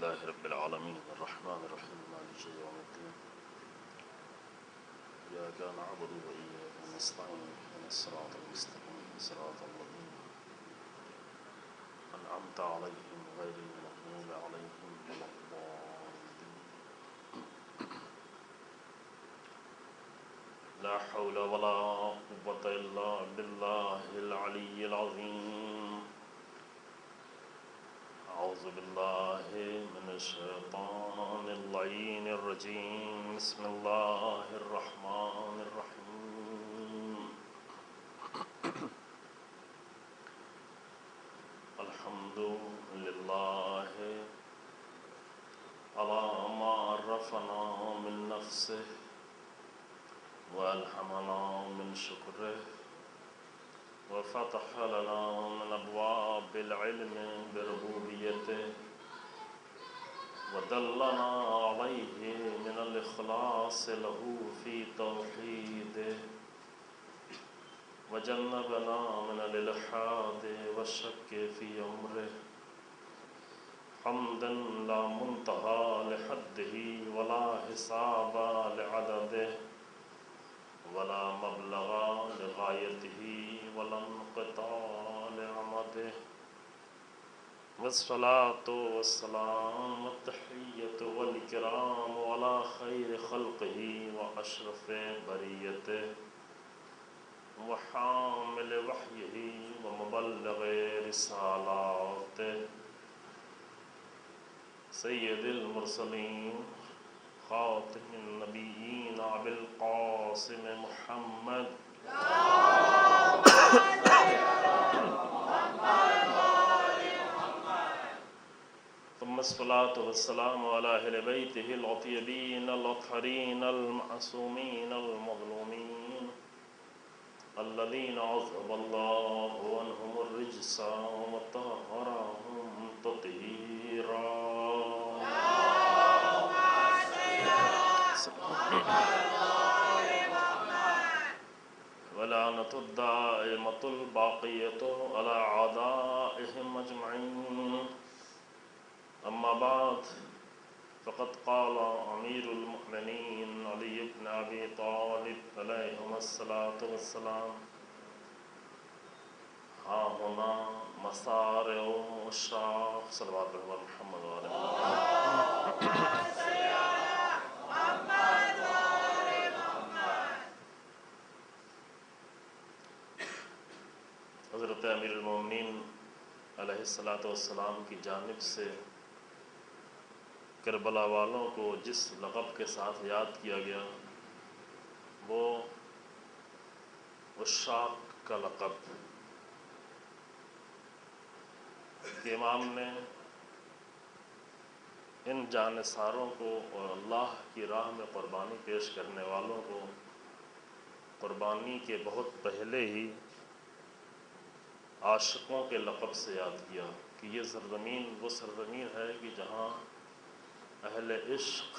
لله رب العالمين الرحمن الرحيم مالك يوم الدين إياك نعبد وإياك نستعين اهدنا الصراط المستقيم صراط الذين أنعمت عليهم غير المغضوب عليهم ولا الضالين. لا حول ولا قوة إلا بالله العلي العظيم. أعوذ بالله من الشيطان اللعين الرجيم. بسم الله الرحمن الرحيم. الحمد لله على ما عرفنا من نفسه وألهمنا من شكره وفتح لنا من أبواب العلم بربوبيته ودلنا عليه من الإخلاص له في توحيده وجنبنا من الإلحاد والشك في أمره. حمدا لا منتهى لحده ولا حساب لعدده ولا مبلغ لغايته ولا انقطاع لعمده. والصلاة والسلام والتحية والإكرام على خير خلقه وأشرف بريته وحامل وحيه ومبلغ رسالاته سيد المرسلين خاتم النبيين أبي القاسم محمد ثم الصلاة والسلام على أهل بيته الأطيبين الأطهرين المعصومين المظلومين الذين عذب الله عنهم الرجس وطهرهم تطهيرا. ولعنة الدائمة الباقية على أعدائهم أجمعين. أما بعد فقد قال أمير المؤمنين علي بن أبي طالب عليهما الصلاة والسلام: ها هنا مصارع الشاخ صلوات الله محمد وعلى حضرت امیر المومنین علیہ الصلاۃ والسلام کی جانب سے کربلا والوں کو جس لقب کے ساتھ یاد کیا گیا وہ عشاق کا لقب کہ امام نے ان جانثاروں کو اور اللہ کی راہ میں قربانی پیش کرنے والوں کو قربانی کے بہت پہلے ہی عاشقوں کے لقب سے یاد کیا کہ یہ سرزمین وہ سرزمین ہے کہ جہاں اہل عشق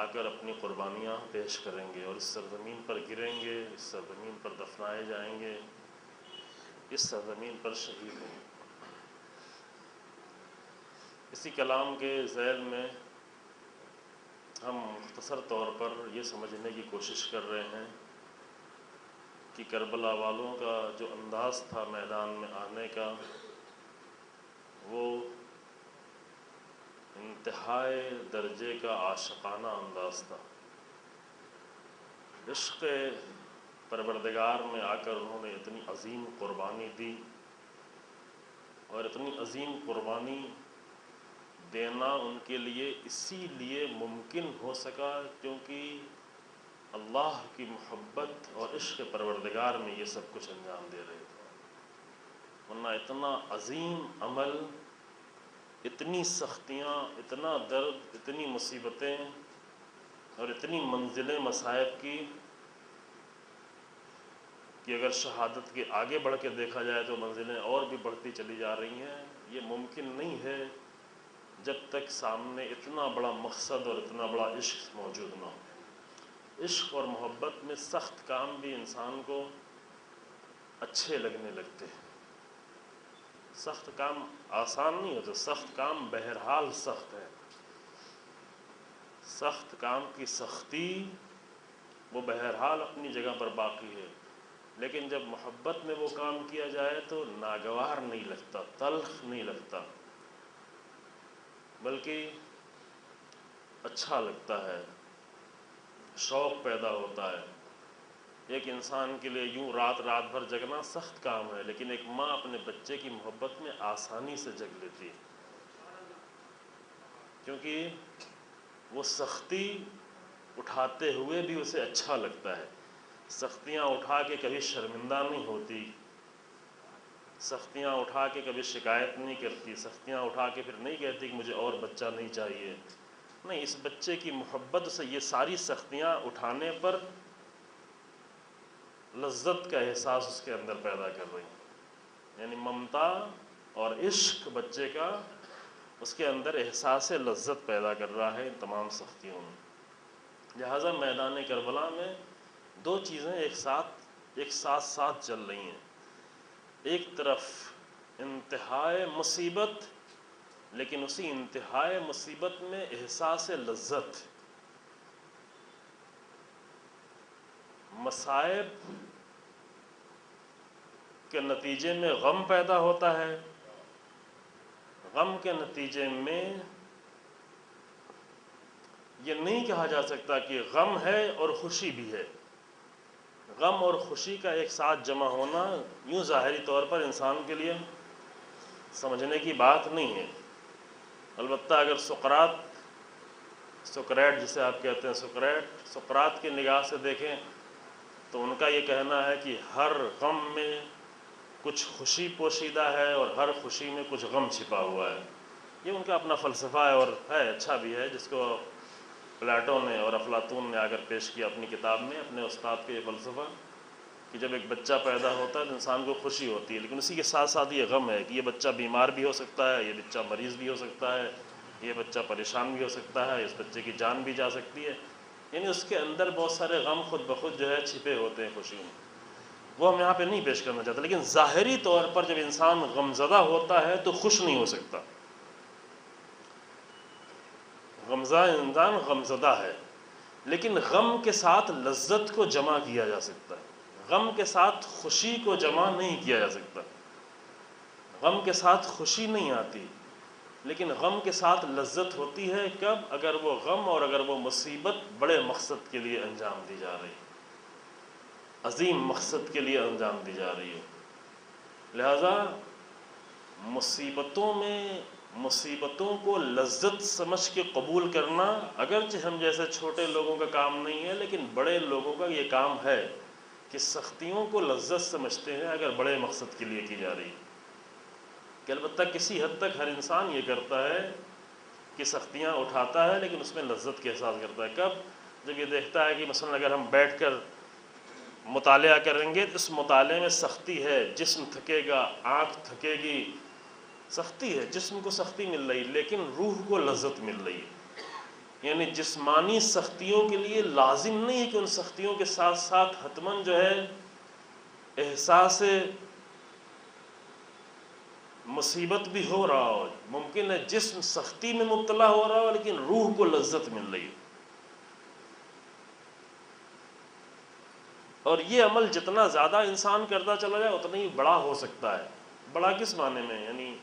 آ کر اپنی قربانیاں پیش کریں گے اور اس سرزمین پر گریں گے، اس سرزمین پر دفنائے جائیں گے، اس سرزمین پر شہید ہوں گے۔ اسی کلام کے ذیل میں ہم مختصر طور پر یہ سمجھنے کی کوشش کر رہے ہیں کہ کربلا والوں کا جو انداز تھا میدان میں آنے کا وہ انتہائی درجے کا عاشقانہ انداز تھا۔ عشق پروردگار میں آ کر انہوں نے اتنی عظیم قربانی دی اور اتنی عظیم قربانی دینا ان کے لیے اسی لیے ممکن ہو سکا کیونکہ اللہ کی محبت اور عشق پروردگار میں یہ سب کچھ انجام دے رہے تھے، ورنہ اتنا عظیم عمل، اتنی سختیاں، اتنا درد، اتنی مصیبتیں اور اتنی منزلیں مصائب کی کہ اگر شہادت کے آگے بڑھ کے دیکھا جائے تو منزلیں اور بھی بڑھتی چلی جا رہی ہیں۔ یہ ممکن نہیں ہے جب تک سامنے اتنا بڑا مقصد اور اتنا بڑا عشق موجود نہ ہو۔ عشق اور محبت میں سخت کام بھی انسان کو اچھے لگنے لگتے ہیں، سخت کام آسان نہیں ہوتا، سخت کام بہرحال سخت ہے، سخت کام کی سختی وہ بہرحال اپنی جگہ پر باقی ہے، لیکن جب محبت میں وہ کام کیا جائے تو ناگوار نہیں لگتا، تلخ نہیں لگتا، بلکہ اچھا لگتا ہے، شوق پیدا ہوتا ہے۔ ایک انسان کے لیے یوں رات بھر جگنا سخت کام ہے، لیکن ایک ماں اپنے بچے کی محبت میں آسانی سے جگ لیتی ہے، کیونکہ وہ سختی اٹھاتے ہوئے بھی اسے اچھا لگتا ہے، سختیاں اٹھا کے کبھی شرمندہ نہیں ہوتی، سختیاں اٹھا کے کبھی شکایت نہیں کرتی، سختیاں اٹھا کے پھر نہیں کہتی کہ مجھے اور بچہ نہیں چاہیے، نہیں، اس بچے کی محبت سے یہ ساری سختیاں اٹھانے پر لذت کا احساس اس کے اندر پیدا کر رہی ہیں، یعنی ممتا اور عشق بچے کا اس کے اندر احساس لذت پیدا کر رہا ہے ان تمام سختیوں میں۔ لہٰذا میدان کربلا میں دو چیزیں ایک ساتھ چل رہی ہیں، ایک طرف انتہائے مصیبت، لیکن اسی انتہائے مصیبت میں احساس لذت، مصائب کے نتیجے میں غم پیدا ہوتا ہے، غم کے نتیجے میں یہ نہیں کہا جا سکتا کہ غم ہے اور خوشی بھی ہے، غم اور خوشی کا ایک ساتھ جمع ہونا یوں ظاہری طور پر انسان کے لیے سمجھنے کی بات نہیں ہے، البتہ اگر سقراط جسے آپ کہتے ہیں سقراط کی نگاہ سے دیکھیں تو ان کا یہ کہنا ہے کہ ہر غم میں کچھ خوشی پوشیدہ ہے اور ہر خوشی میں کچھ غم چھپا ہوا ہے، یہ ان کا اپنا فلسفہ ہے اور ہے اچھا بھی ہے، جس کو پلاٹو نے اور افلاطون نے آ کر پیش کیا اپنی کتاب میں، اپنے استاد کے یہ فلسفہ کہ جب ایک بچہ پیدا ہوتا ہے تو انسان کو خوشی ہوتی ہے، لیکن اسی کے ساتھ ساتھ یہ غم ہے کہ یہ بچہ بیمار بھی ہو سکتا ہے، یہ بچہ مریض بھی ہو سکتا ہے، یہ بچہ پریشان بھی ہو سکتا ہے، اس بچے کی جان بھی جا سکتی ہے، یعنی اس کے اندر بہت سارے غم خود بخود جو ہے چھپے ہوتے ہیں خوشی میں، وہ ہم یہاں پہ نہیں پیش کرنا چاہتے، لیکن ظاہری طور پر جب انسان غمزدہ ہوتا ہے تو خوش نہیں ہو سکتا، انسان غمزدہ ہے، لیکن غم کے ساتھ لذت کو جمع کیا جا سکتا ہے، غم کے ساتھ خوشی کو جمع نہیں کیا جا سکتا، غم کے ساتھ خوشی نہیں آتی، لیکن غم کے ساتھ لذت ہوتی ہے کب؟ اگر وہ غم اور اگر وہ مصیبت بڑے مقصد کے لیے انجام دی جا رہی ہے، عظیم مقصد کے لیے انجام دی جا رہی ہے، لہذا مصیبتوں کو لذت سمجھ کے قبول کرنا اگرچہ ہم جیسے چھوٹے لوگوں کا کام نہیں ہے، لیکن بڑے لوگوں کا یہ کام ہے کہ سختیوں کو لذت سمجھتے ہیں اگر بڑے مقصد کے لیے کی جا رہی ہے، کہ البتہ کسی حد تک ہر انسان یہ کرتا ہے کہ سختیاں اٹھاتا ہے لیکن اس میں لذت کا احساس کرتا ہے، کب؟ جب یہ دیکھتا ہے کہ مثلا اگر ہم بیٹھ کر مطالعہ کریں گے تو اس مطالعے میں سختی ہے، جسم تھکے گا، آنکھ تھکے گی، سختی ہے، جسم کو سختی مل رہی لیکن روح کو لذت مل رہی ہے، یعنی جسمانی سختیوں کے لیے لازم نہیں ہے کہ ان سختیوں کے ساتھ ساتھ حتماً جو ہے احساس مصیبت بھی ہو رہا ہو، ممکن ہے جسم سختی میں مبتلا ہو رہا ہو لیکن روح کو لذت مل رہی ہے، اور یہ عمل جتنا زیادہ انسان کرتا چلا جائے اتنا ہی بڑا ہو سکتا ہے، بڑا کس معنی میں؟ یعنی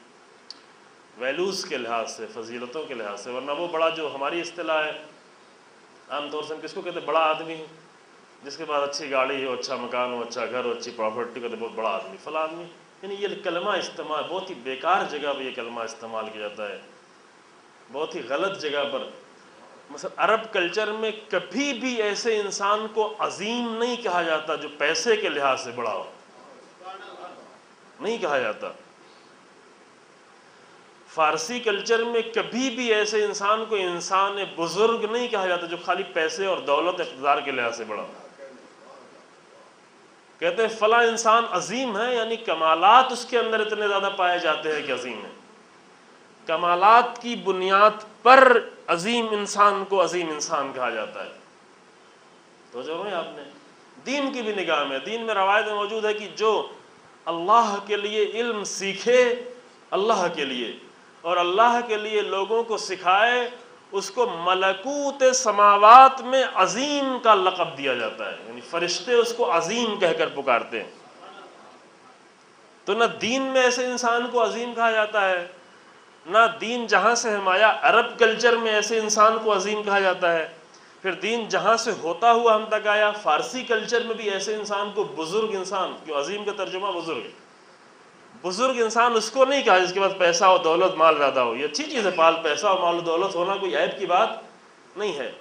ویلیوز کے لحاظ سے، فضیلتوں کے لحاظ سے، ورنہ وہ بڑا جو ہماری اصطلاح ہے عام طور سے ہم کس کو کہتے ہیں؟ بڑا آدمی جس کے پاس اچھی گاڑی ہو، اچھا مکان ہو، اچھا گھر ہو، اچھی پراپرٹی ہو، تو بہت بڑا آدمی، فلاں آدمی، یعنی یہ کلمہ استعمال بہت ہی بیکار جگہ پہ یہ کلمہ استعمال کیا جاتا ہے، بہت ہی غلط جگہ پر، مثلا عرب کلچر میں کبھی بھی ایسے انسان کو عظیم نہیں کہا جاتا جو پیسے کے لحاظ سے بڑا ہو، نہیں کہا جاتا، فارسی کلچر میں کبھی بھی ایسے انسان کو انسان بزرگ نہیں کہا جاتا جو خالی پیسے اور دولت اقتدار کے لحاظ سے بڑا ہو، کہتے ہیں فلاں انسان عظیم ہے، یعنی کمالات اس کے اندر اتنے زیادہ پائے جاتے ہیں کہ عظیم ہے، کمالات کی بنیاد پر عظیم انسان کو عظیم انسان کہا جاتا ہے، تو جو ہے آپ نے دین کی بھی نگاہ میں، دین میں روایت موجود ہے کہ جو اللہ کے لیے علم سیکھے اللہ کے لیے، اور اللہ کے لیے لوگوں کو سکھائے، اس کو ملکوت سماوات میں عظیم کا لقب دیا جاتا ہے، یعنی فرشتے اس کو عظیم کہہ کر پکارتے ہیں۔ تو نہ دین میں ایسے انسان کو عظیم کہا جاتا ہے، نہ دین جہاں سے ہم آیا عرب کلچر میں ایسے انسان کو عظیم کہا جاتا ہے، پھر دین جہاں سے ہوتا ہوا ہم تک آیا فارسی کلچر میں بھی ایسے انسان کو بزرگ انسان، کیوں عظیم کا ترجمہ بزرگ ہے، بزرگ انسان اس کو نہیں کہا جس کے پاس پیسہ ہو، دولت مال زیادہ ہو۔ یہ اچھی چیز ہے، پیسہ اور مال و دولت ہونا کوئی عیب کی بات نہیں ہے،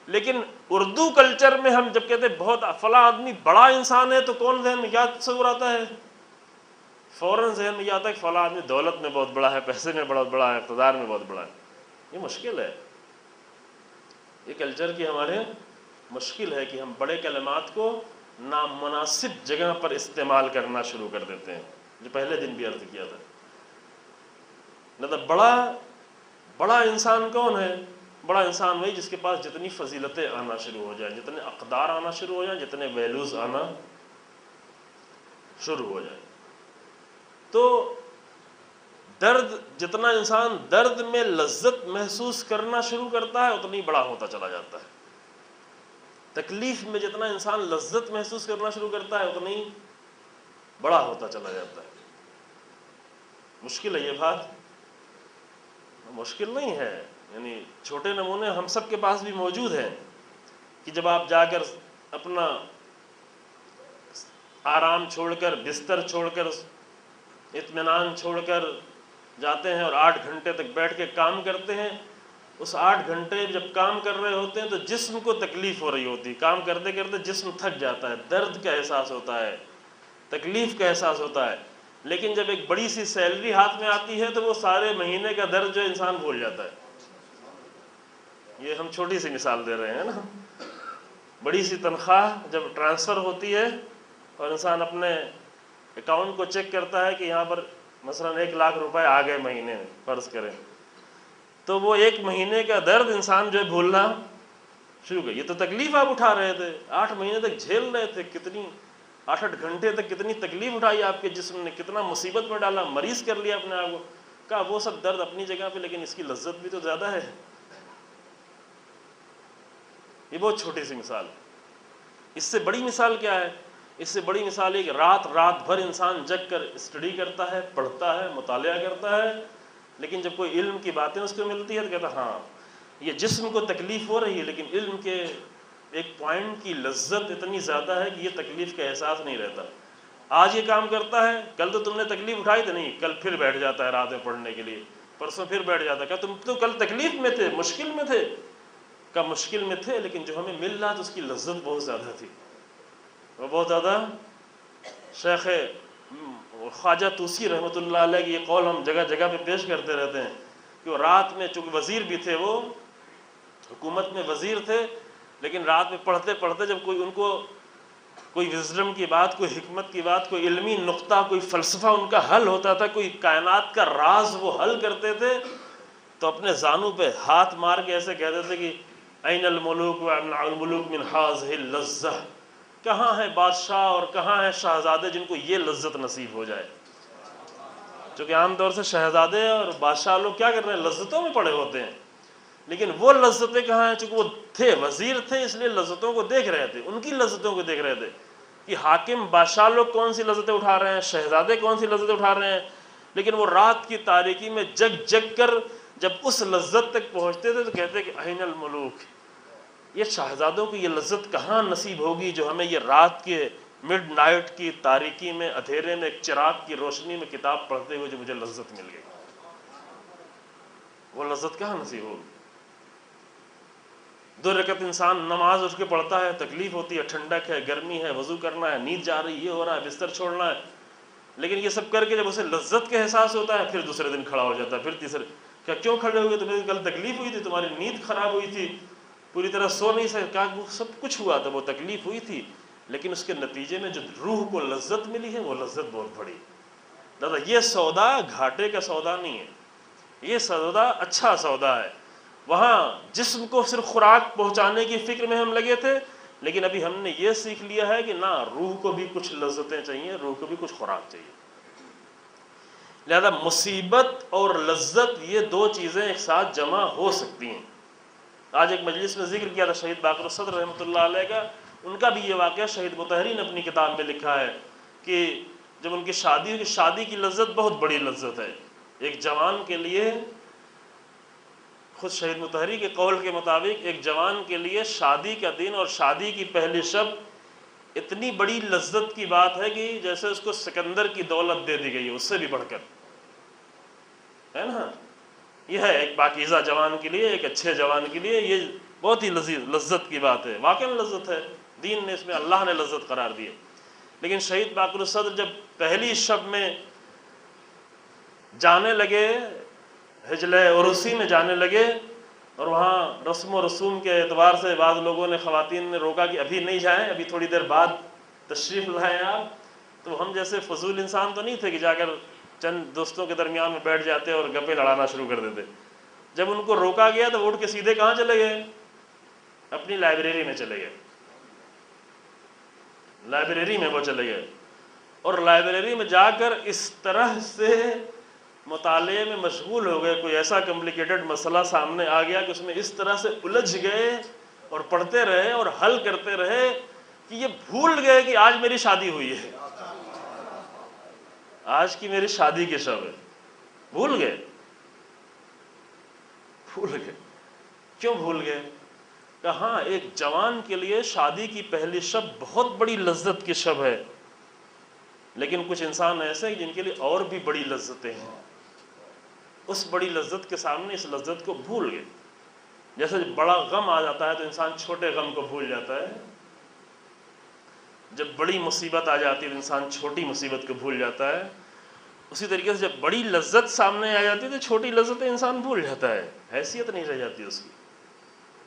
لیکن اردو کلچر میں ہم جب کہتے ہیں بہت فلاں آدمی بڑا انسان ہے تو کون ذہن میں کیا تصور آتا ہے؟ فوراً ذہن میں یہ آتا ہے کہ فلاں آدمی دولت میں بہت بڑا ہے، پیسے میں بہت بڑا ہے، اقتدار میں بہت بڑا ہے۔ یہ مشکل ہے، یہ کلچر کی ہمارے مشکل ہے کہ ہم بڑے کلمات کو نامناسب جگہ پر استعمال کرنا شروع کر دیتے ہیں، جو پہلے دن بھی عرض کیا تھا۔ مطلب بڑا انسان کون ہے؟ بڑا انسان وہی جس کے پاس جتنی فضیلتیں آنا شروع ہو جائیں، جتنے اقدار آنا شروع ہو جائیں، جتنے ویلیوز آنا شروع ہو جائیں۔ تو جتنا انسان درد میں لذت محسوس کرنا شروع کرتا ہے اتنی بڑا ہوتا چلا جاتا ہے، تکلیف میں جتنا انسان لذت محسوس کرنا شروع کرتا ہے اتنی بڑا ہوتا چلا جاتا ہے۔ مشکل ہے یہ بات؟ مشکل نہیں ہے، یعنی چھوٹے نمونے ہم سب کے پاس بھی موجود ہیں کہ جب آپ جا کر اپنا آرام چھوڑ کر، بستر چھوڑ کر، اطمینان چھوڑ کر جاتے ہیں اور 8 گھنٹے تک بیٹھ کے کام کرتے ہیں، اس 8 گھنٹے جب کام کر رہے ہوتے ہیں تو جسم کو تکلیف ہو رہی ہوتی ہے، کام کرتے کرتے جسم تھک جاتا ہے، درد کا احساس ہوتا ہے، تکلیف کا احساس ہوتا ہے، لیکن جب ایک بڑی سی سیلری ہاتھ میں آتی ہے تو وہ سارے مہینے کا درد جو انسان بھول جاتا ہے۔ یہ ہم چھوٹی سی مثال دے رہے ہیں نا، بڑی سی تنخواہ جب ٹرانسفر ہوتی ہے اور انسان اپنے اکاؤنٹ کو چیک کرتا ہے کہ یہاں پر مثلا 1 لاکھ روپے آ گئے مہینے میں، فرض کریں، تو وہ 1 مہینے کا درد انسان جو ہے بھولنا شروع کر۔ یہ تو تکلیف آپ اٹھا رہے تھے، 8 مہینے تک جھیل رہے تھے، کتنی 8 گھنٹے تک کتنی تکلیف اٹھائی آپ کے جسم نے، کتنا مصیبت میں ڈالا، مریض کر لیا اپنے آپ کو، کہا وہ سب درد اپنی جگہ پہ لیکن اس کی لذت بھی تو زیادہ ہے۔ یہ بہت چھوٹی سی مثال ہے۔ اس سے بڑی مثال کیا ہے؟ اس سے بڑی مثال ہے کہ رات بھر انسان جگ کر اسٹڈی کرتا ہے، پڑھتا ہے، مطالعہ کرتا ہے، لیکن جب کوئی علم کی باتیں اس کو ملتی ہے تو کہتا ہے ہاں یہ جسم کو تکلیف ہو رہی ہے لیکن علم کے ایک پوائنٹ کی لذت اتنی زیادہ ہے کہ یہ تکلیف کا احساس نہیں رہتا۔ آج یہ کام کرتا ہے، کل تو تم نے تکلیف اٹھائی تو نہیں، کل پھر بیٹھ جاتا ہے رات میں پڑھنے کے لیے، پرسوں پھر بیٹھ جاتا ہے، کہ تم تو کل تکلیف میں تھے، مشکل میں تھے، کا مشکل میں تھے لیکن جو ہمیں مل رہا تھا اس کی لذت بہت زیادہ تھی، وہ بہت زیادہ۔ شیخ خواجہ طوسی رحمۃ اللہ علیہ کی یہ قول ہم جگہ جگہ پہ پیش کرتے رہتے ہیں کہ وہ رات میں، چونکہ وزیر بھی تھے، وہ حکومت میں وزیر تھے، لیکن رات میں پڑھتے پڑھتے جب کوئی ان کو کوئی وزڈم کی بات، کوئی حکمت کی بات، کوئی علمی نقطہ، کوئی فلسفہ ان کا حل ہوتا تھا، کوئی کائنات کا راز وہ حل کرتے تھے، تو اپنے زانوں پہ ہاتھ مار کے ایسے کہتے تھے کہ این الملوک وامنع الملوک من هذه اللذہ، کہاں ہے بادشاہ اور کہاں ہے شہزادے جن کو یہ لذت نصیب ہو جائے۔ چونکہ عام طور سے شہزادے اور بادشاہ لوگ کیا کر رہے ہیں؟ لذتوں میں پڑے ہوتے ہیں، لیکن وہ لذتیں کہاں ہیں؟ چونکہ وہ تھے وزیر تھے اس لیے لذتوں کو دیکھ رہے تھے، ان کی لذتوں کو دیکھ رہے تھے کہ حاکم بادشاہ لوگ کون سی لذتیں اٹھا رہے ہیں، شہزادے کون سی لذتیں اٹھا رہے ہیں، لیکن وہ رات کی تاریکی میں جگ جگ کر جب اس لذت تک پہنچتے تھے تو کہتے کہ این الملوک، یہ شہزادوں کو یہ لذت کہاں نصیب ہوگی جو ہمیں یہ رات کے مڈ نائٹ کی تاریکی میں، اندھیرے میں، ایک چراغ کی روشنی میں کتاب پڑھتے ہوئے جو مجھے لذت مل گئی، وہ لذت کہاں نصیب ہوگی؟ 2 رکعت انسان نماز اٹھ کے پڑھتا ہے، تکلیف ہوتی ہے، ٹھنڈک ہے، گرمی ہے، وضو کرنا ہے، نیند جا رہی، یہ ہو رہا ہے، بستر چھوڑنا ہے، لیکن یہ سب کر کے جب اسے لذت کا احساس ہوتا ہے پھر دوسرے دن کھڑا ہو جاتا ہے، پھر تیسرے، کیا کیوں کھڑے ہوئے؟ تمہیں کل تکلیف ہوئی تھی، تمہاری نیند خراب ہوئی تھی، پوری طرح سو نہیں سکے، کیا وہ سب کچھ ہوا تھا، وہ تکلیف ہوئی تھی، لیکن اس کے نتیجے میں جو روح کو لذت ملی ہے وہ لذت بہت بڑی۔ دادا یہ سودا گھاٹے کا سودا نہیں ہے، یہ سودا اچھا سودا ہے۔ وہاں جسم کو صرف خوراک پہنچانے کی فکر میں ہم لگے تھے، لیکن ابھی ہم نے یہ سیکھ لیا ہے کہ نہ، روح کو بھی کچھ لذتیں چاہیے، روح کو بھی کچھ خوراک چاہیے۔ لہذا مصیبت اور لذت یہ دو چیزیں ایک ساتھ جمع ہو سکتی ہیں۔ آج ایک مجلس میں ذکر کیا تھا شہید باقر الصدر رحمۃ اللہ علیہ کا، ان کا بھی یہ واقعہ شہید مطہری نے اپنی کتاب میں لکھا ہے کہ جب ان کی شادی ہوئی، شادی کی لذت بہت بڑی لذت ہے ایک جوان کے لیے۔ خود شہید مطہری کے قول کے مطابق ایک جوان کے لیے شادی کا دن اور شادی کی پہلی شب اتنی بڑی لذت کی بات ہے کہ جیسے اس کو سکندر کی دولت دے دی گئی ہے، اس سے بھی بڑھ کر، ہے نا۔ یہ ہے ایک پاکیزہ جوان کے لیے، ایک اچھے جوان کے لیے یہ بہت ہی لذت کی بات ہے، واقعی لذت ہے، دین نے اس میں اللہ نے لذت قرار دی ہے۔ لیکن شہید باقر الصدر جب پہلی شب میں جانے لگے، حجلہ عروسی میں جانے لگے، اور وہاں رسم و رسوم کے اعتبار سے بعض لوگوں نے، خواتین نے روکا کہ ابھی نہیں جائیں، ابھی تھوڑی دیر بعد تشریف لائیں آپ۔ تو ہم جیسے فضول انسان تو نہیں تھے کہ جا کر چند دوستوں کے درمیان میں بیٹھ جاتے اور گپیں لڑانا شروع کر دیتے۔ جب ان کو روکا گیا تو اٹھ کے سیدھے کہاں چلے گئے؟ اپنی لائبریری میں چلے گئے، لائبریری میں وہ چلے گئے، اور لائبریری میں جا کر اس طرح سے مطالعے میں مشغول ہو گئے، کوئی ایسا کمپلیکیٹڈ مسئلہ سامنے آ گیا کہ اس میں اس طرح سے الجھ گئے اور پڑھتے رہے اور حل کرتے رہے کہ یہ بھول گئے کہ آج میری شادی ہوئی ہے، آج کی میری شادی کی شب ہے۔ بھول گئے، بھول گئے۔ کیوں بھول گئے؟ کہ ہاں ایک جوان کے لیے شادی کی پہلی شب بہت بڑی لذت کی شب ہے، لیکن کچھ انسان ایسے ہیں جن کے لیے اور بھی بڑی لذتیں ہیں، اس بڑی لذت کے سامنے اس لذت کو بھول گئے۔ جیسے بڑا غم آ جاتا ہے تو انسان چھوٹے غم کو بھول جاتا ہے، جب بڑی مصیبت آ جاتی ہے تو انسان چھوٹی مصیبت کو بھول جاتا ہے۔ اسی طریقے سے جب بڑی لذت سامنے آ جاتی ہے تو چھوٹی لذتیں انسان بھول جاتا ہے، حیثیت نہیں رہ جاتی اس کی۔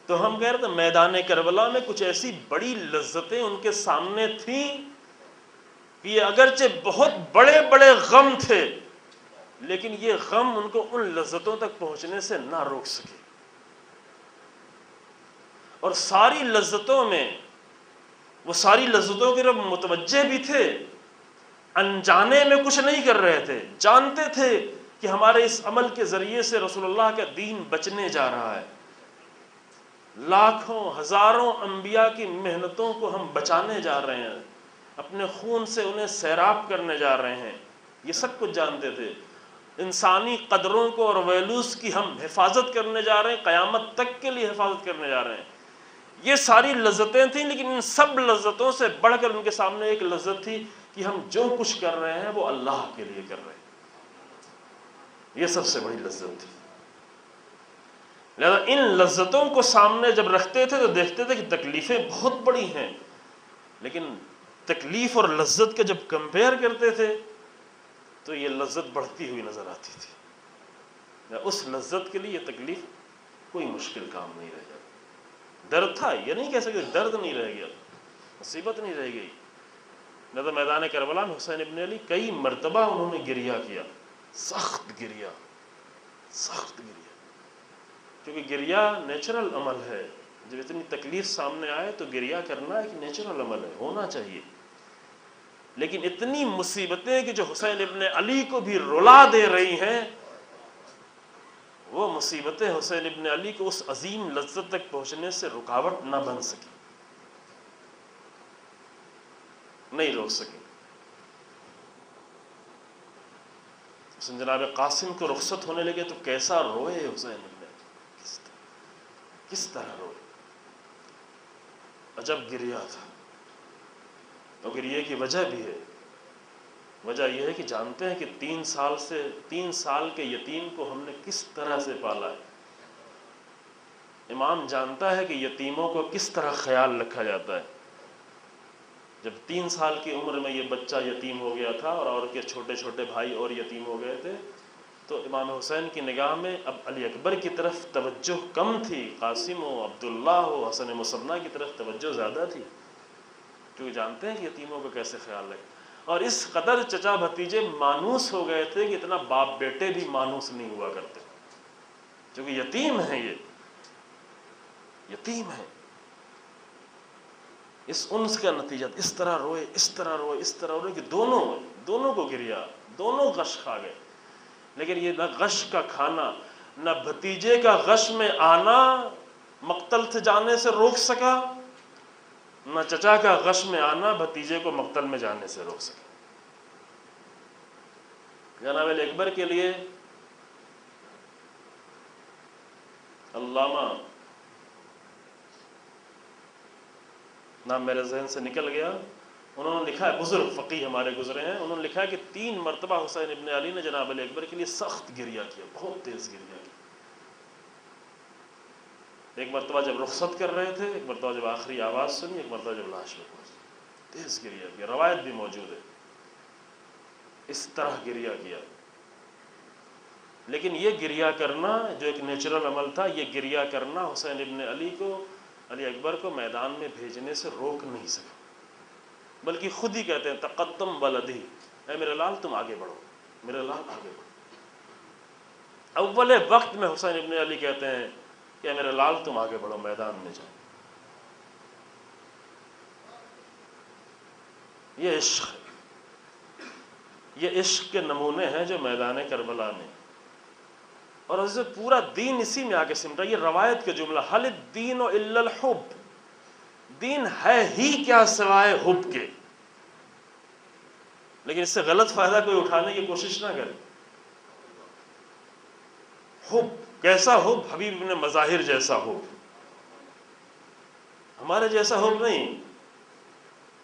تو ہم کہہ رہے تھے میدان کربلا میں کچھ ایسی بڑی لذتیں ان کے سامنے تھیں کہ یہ اگرچہ بہت بڑے بڑے غم تھے، لیکن یہ غم ان کو ان لذتوں تک پہنچنے سے نہ روک سکے، اور ساری لذتوں میں وہ ساری لذتوں کی طرف متوجہ بھی تھے، انجانے میں کچھ نہیں کر رہے تھے، جانتے تھے کہ ہمارے اس عمل کے ذریعے سے رسول اللہ کا دین بچنے جا رہا ہے، لاکھوں ہزاروں انبیاء کی محنتوں کو ہم بچانے جا رہے ہیں، اپنے خون سے انہیں سیراب کرنے جا رہے ہیں، یہ سب کچھ جانتے تھے۔ انسانی قدروں کو اور ویلوز کی ہم حفاظت کرنے جا رہے ہیں، قیامت تک کے لیے حفاظت کرنے جا رہے ہیں۔ یہ ساری لذتیں تھیں، لیکن ان سب لذتوں سے بڑھ کر ان کے سامنے ایک لذت تھی کہ ہم جو کچھ کر رہے ہیں وہ اللہ کے لیے کر رہے ہیں، یہ سب سے بڑی لذت تھی۔ لہذا ان لذتوں کو سامنے جب رکھتے تھے تو دیکھتے تھے کہ تکلیفیں بہت بڑی ہیں، لیکن تکلیف اور لذت کے جب کمپیئر کرتے تھے تو یہ لذت بڑھتی ہوئی نظر آتی تھی۔ اس لذت کے لیے یہ تکلیف کوئی مشکل کام نہیں رہ جاتا۔ درد تھا، یہ نہیں کہہ سکتے درد نہیں رہ گیا، مصیبت نہیں رہ گئی۔ لہذا میدان کربلا میں حسین ابن علی کئی مرتبہ انہوں نے گریہ کیا، سخت گریہ، سخت گریہ، کیونکہ گریہ نیچرل عمل ہے۔ جب اتنی تکلیف سامنے آئے تو گریہ کرنا ایک نیچرل عمل ہے، ہونا چاہیے۔ لیکن اتنی مصیبتیں کہ جو حسین ابن علی کو بھی رلا دے رہی ہیں، وہ مصیبتیں حسین ابن علی کو اس عظیم لذت تک پہنچنے سے رکاوٹ نہ بن سکی، نہیں روک سکی۔ جناب قاسم کو رخصت ہونے لگے تو کیسا روئے حسین ابن علی، کس طرح روئے، عجب گریہ تھا۔ اور گریہ کی وجہ بھی ہے، وجہ یہ ہے کہ جانتے ہیں کہ 3 سال کے یتیم کو ہم نے کس طرح سے پالا ہے۔ امام جانتا ہے کہ یتیموں کو کس طرح خیال رکھا جاتا ہے۔ جب 3 سال کی عمر میں یہ بچہ یتیم ہو گیا تھا اور کے چھوٹے چھوٹے بھائی اور یتیم ہو گئے تھے، تو امام حسین کی نگاہ میں اب علی اکبر کی طرف توجہ کم تھی، قاسم ہو، عبداللہ ہو، حسن مصنع کی طرف توجہ زیادہ تھی، کیونکہ جانتے ہیں کہ یتیموں کو کیسے خیال رکھے۔ اور اس قدر چچا بھتیجے مانوس ہو گئے تھے کہ اتنا باپ بیٹے بھی مانوس نہیں ہوا کرتے، کیونکہ یتیم ہیں، یہ یتیم ہیں۔ اس انس کا نتیجہ اس طرح روئے، اس طرح روئے، اس طرح روئے کہ دونوں کو گریا، دونوں غش کھا گئے۔ لیکن یہ نہ غش کا کھانا، نہ بھتیجے کا غش میں آنا مقتل سے جانے سے روک سکا، نہ چچا کا غش میں آنا بھتیجے کو مقتل میں جانے سے روک سکا۔ جناب علی اکبر کے لیے علامہ، نام میرے ذہن سے نکل گیا، انہوں نے لکھا ہے، بزرگ فقیہ ہمارے گزرے ہیں، انہوں نے لکھا ہے کہ 3 مرتبہ حسین ابن علی نے جناب علی اکبر کے لیے سخت گریہ کیا، بہت تیز گریہ کیا۔ ایک مرتبہ جب رخصت کر رہے تھے، ایک مرتبہ جب آخری آواز سنی، ایک مرتبہ جب لاش پہ پہنچی، تیز گریہ کیا، روایت بھی موجود ہے، اس طرح گریہ کیا۔ لیکن یہ گریہ کرنا جو ایک نیچرل عمل تھا، یہ گریہ کرنا حسین ابن علی کو، علی اکبر کو میدان میں بھیجنے سے روک نہیں سکا، بلکہ خود ہی کہتے ہیں تقدم ولدی، اے میرے لال تم آگے بڑھو، میرے لال آگے بڑھو۔ اول وقت میں حسین ابن علی کہتے ہیں کہ اے میرے لال تم آگے بڑھو، میدان میں جاؤ۔ یہ عشق ہے، یہ عشق کے نمونے ہیں جو میدان کربلا میں، اور اسے پورا دین اسی میں آ کے سمٹا۔ یہ روایت کا جملہ، حل الدین الا الحب، دین ہے ہی کیا سوائے حب کے۔ لیکن اس سے غلط فائدہ کوئی اٹھانے کی کوشش نہ کرے۔ حب کیسا حب؟ حبیب ابن مظاہر جیسا حب، ہمارے جیسا حب نہیں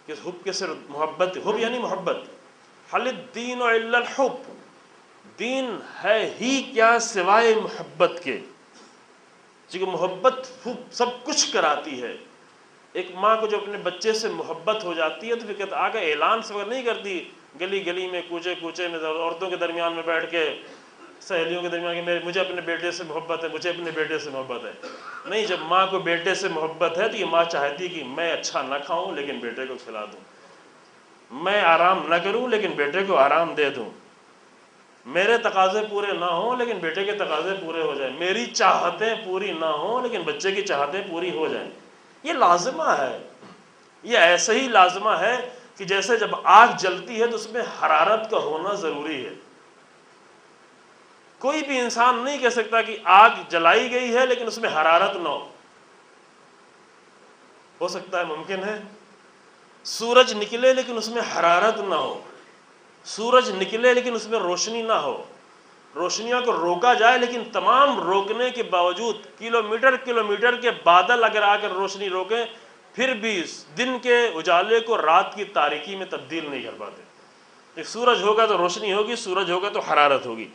کہ حب کے صرف محبت، حب یعنی محبت۔ حل الدین الا الحب، دین ہے ہی کیا سوائے محبت کے، کیونکہ محبت سب کچھ کراتی ہے۔ ایک ماں کو جو اپنے بچے سے محبت ہو جاتی ہے تو پھر کہتے آگے اعلان سے نہیں کرتی، گلی گلی میں کوچے کوچے میں عورتوں کے درمیان میں بیٹھ کے، سہیلیوں کے درمیان کہ مجھے اپنے بیٹے سے محبت ہے، مجھے اپنے بیٹے سے محبت ہے۔ نہیں، جب ماں کو بیٹے سے محبت ہے تو یہ ماں چاہتی کہ میں اچھا نہ کھاؤں لیکن بیٹے کو کھلا دوں، میں آرام نہ کروں لیکن بیٹے کو آرام دے دوں، میرے تقاضے پورے نہ ہوں لیکن بیٹے کے تقاضے پورے ہو جائیں، میری چاہتیں پوری نہ ہوں لیکن بچے کی چاہتیں پوری ہو جائیں۔ یہ لازمہ ہے، یہ ایسے ہی لازمہ ہے کہ جیسے جب آگ جلتی ہے تو اس میں حرارت کا ہونا ضروری ہے۔ کوئی بھی انسان نہیں کہہ سکتا کہ آگ جلائی گئی ہے لیکن اس میں حرارت نہ ہو سکتا ہے، ممکن ہے۔ سورج نکلے لیکن اس میں حرارت نہ ہو، سورج نکلے لیکن اس میں روشنی نہ ہو، روشنیوں کو روکا جائے لیکن تمام روکنے کے باوجود کلومیٹر کے بادل اگر آ کر روشنی روکیں پھر بھی دن کے اجالے کو رات کی تاریکی میں تبدیل نہیں کر پاتے۔ ایک سورج ہوگا تو روشنی ہوگی، سورج ہوگا تو حرارت ہوگی،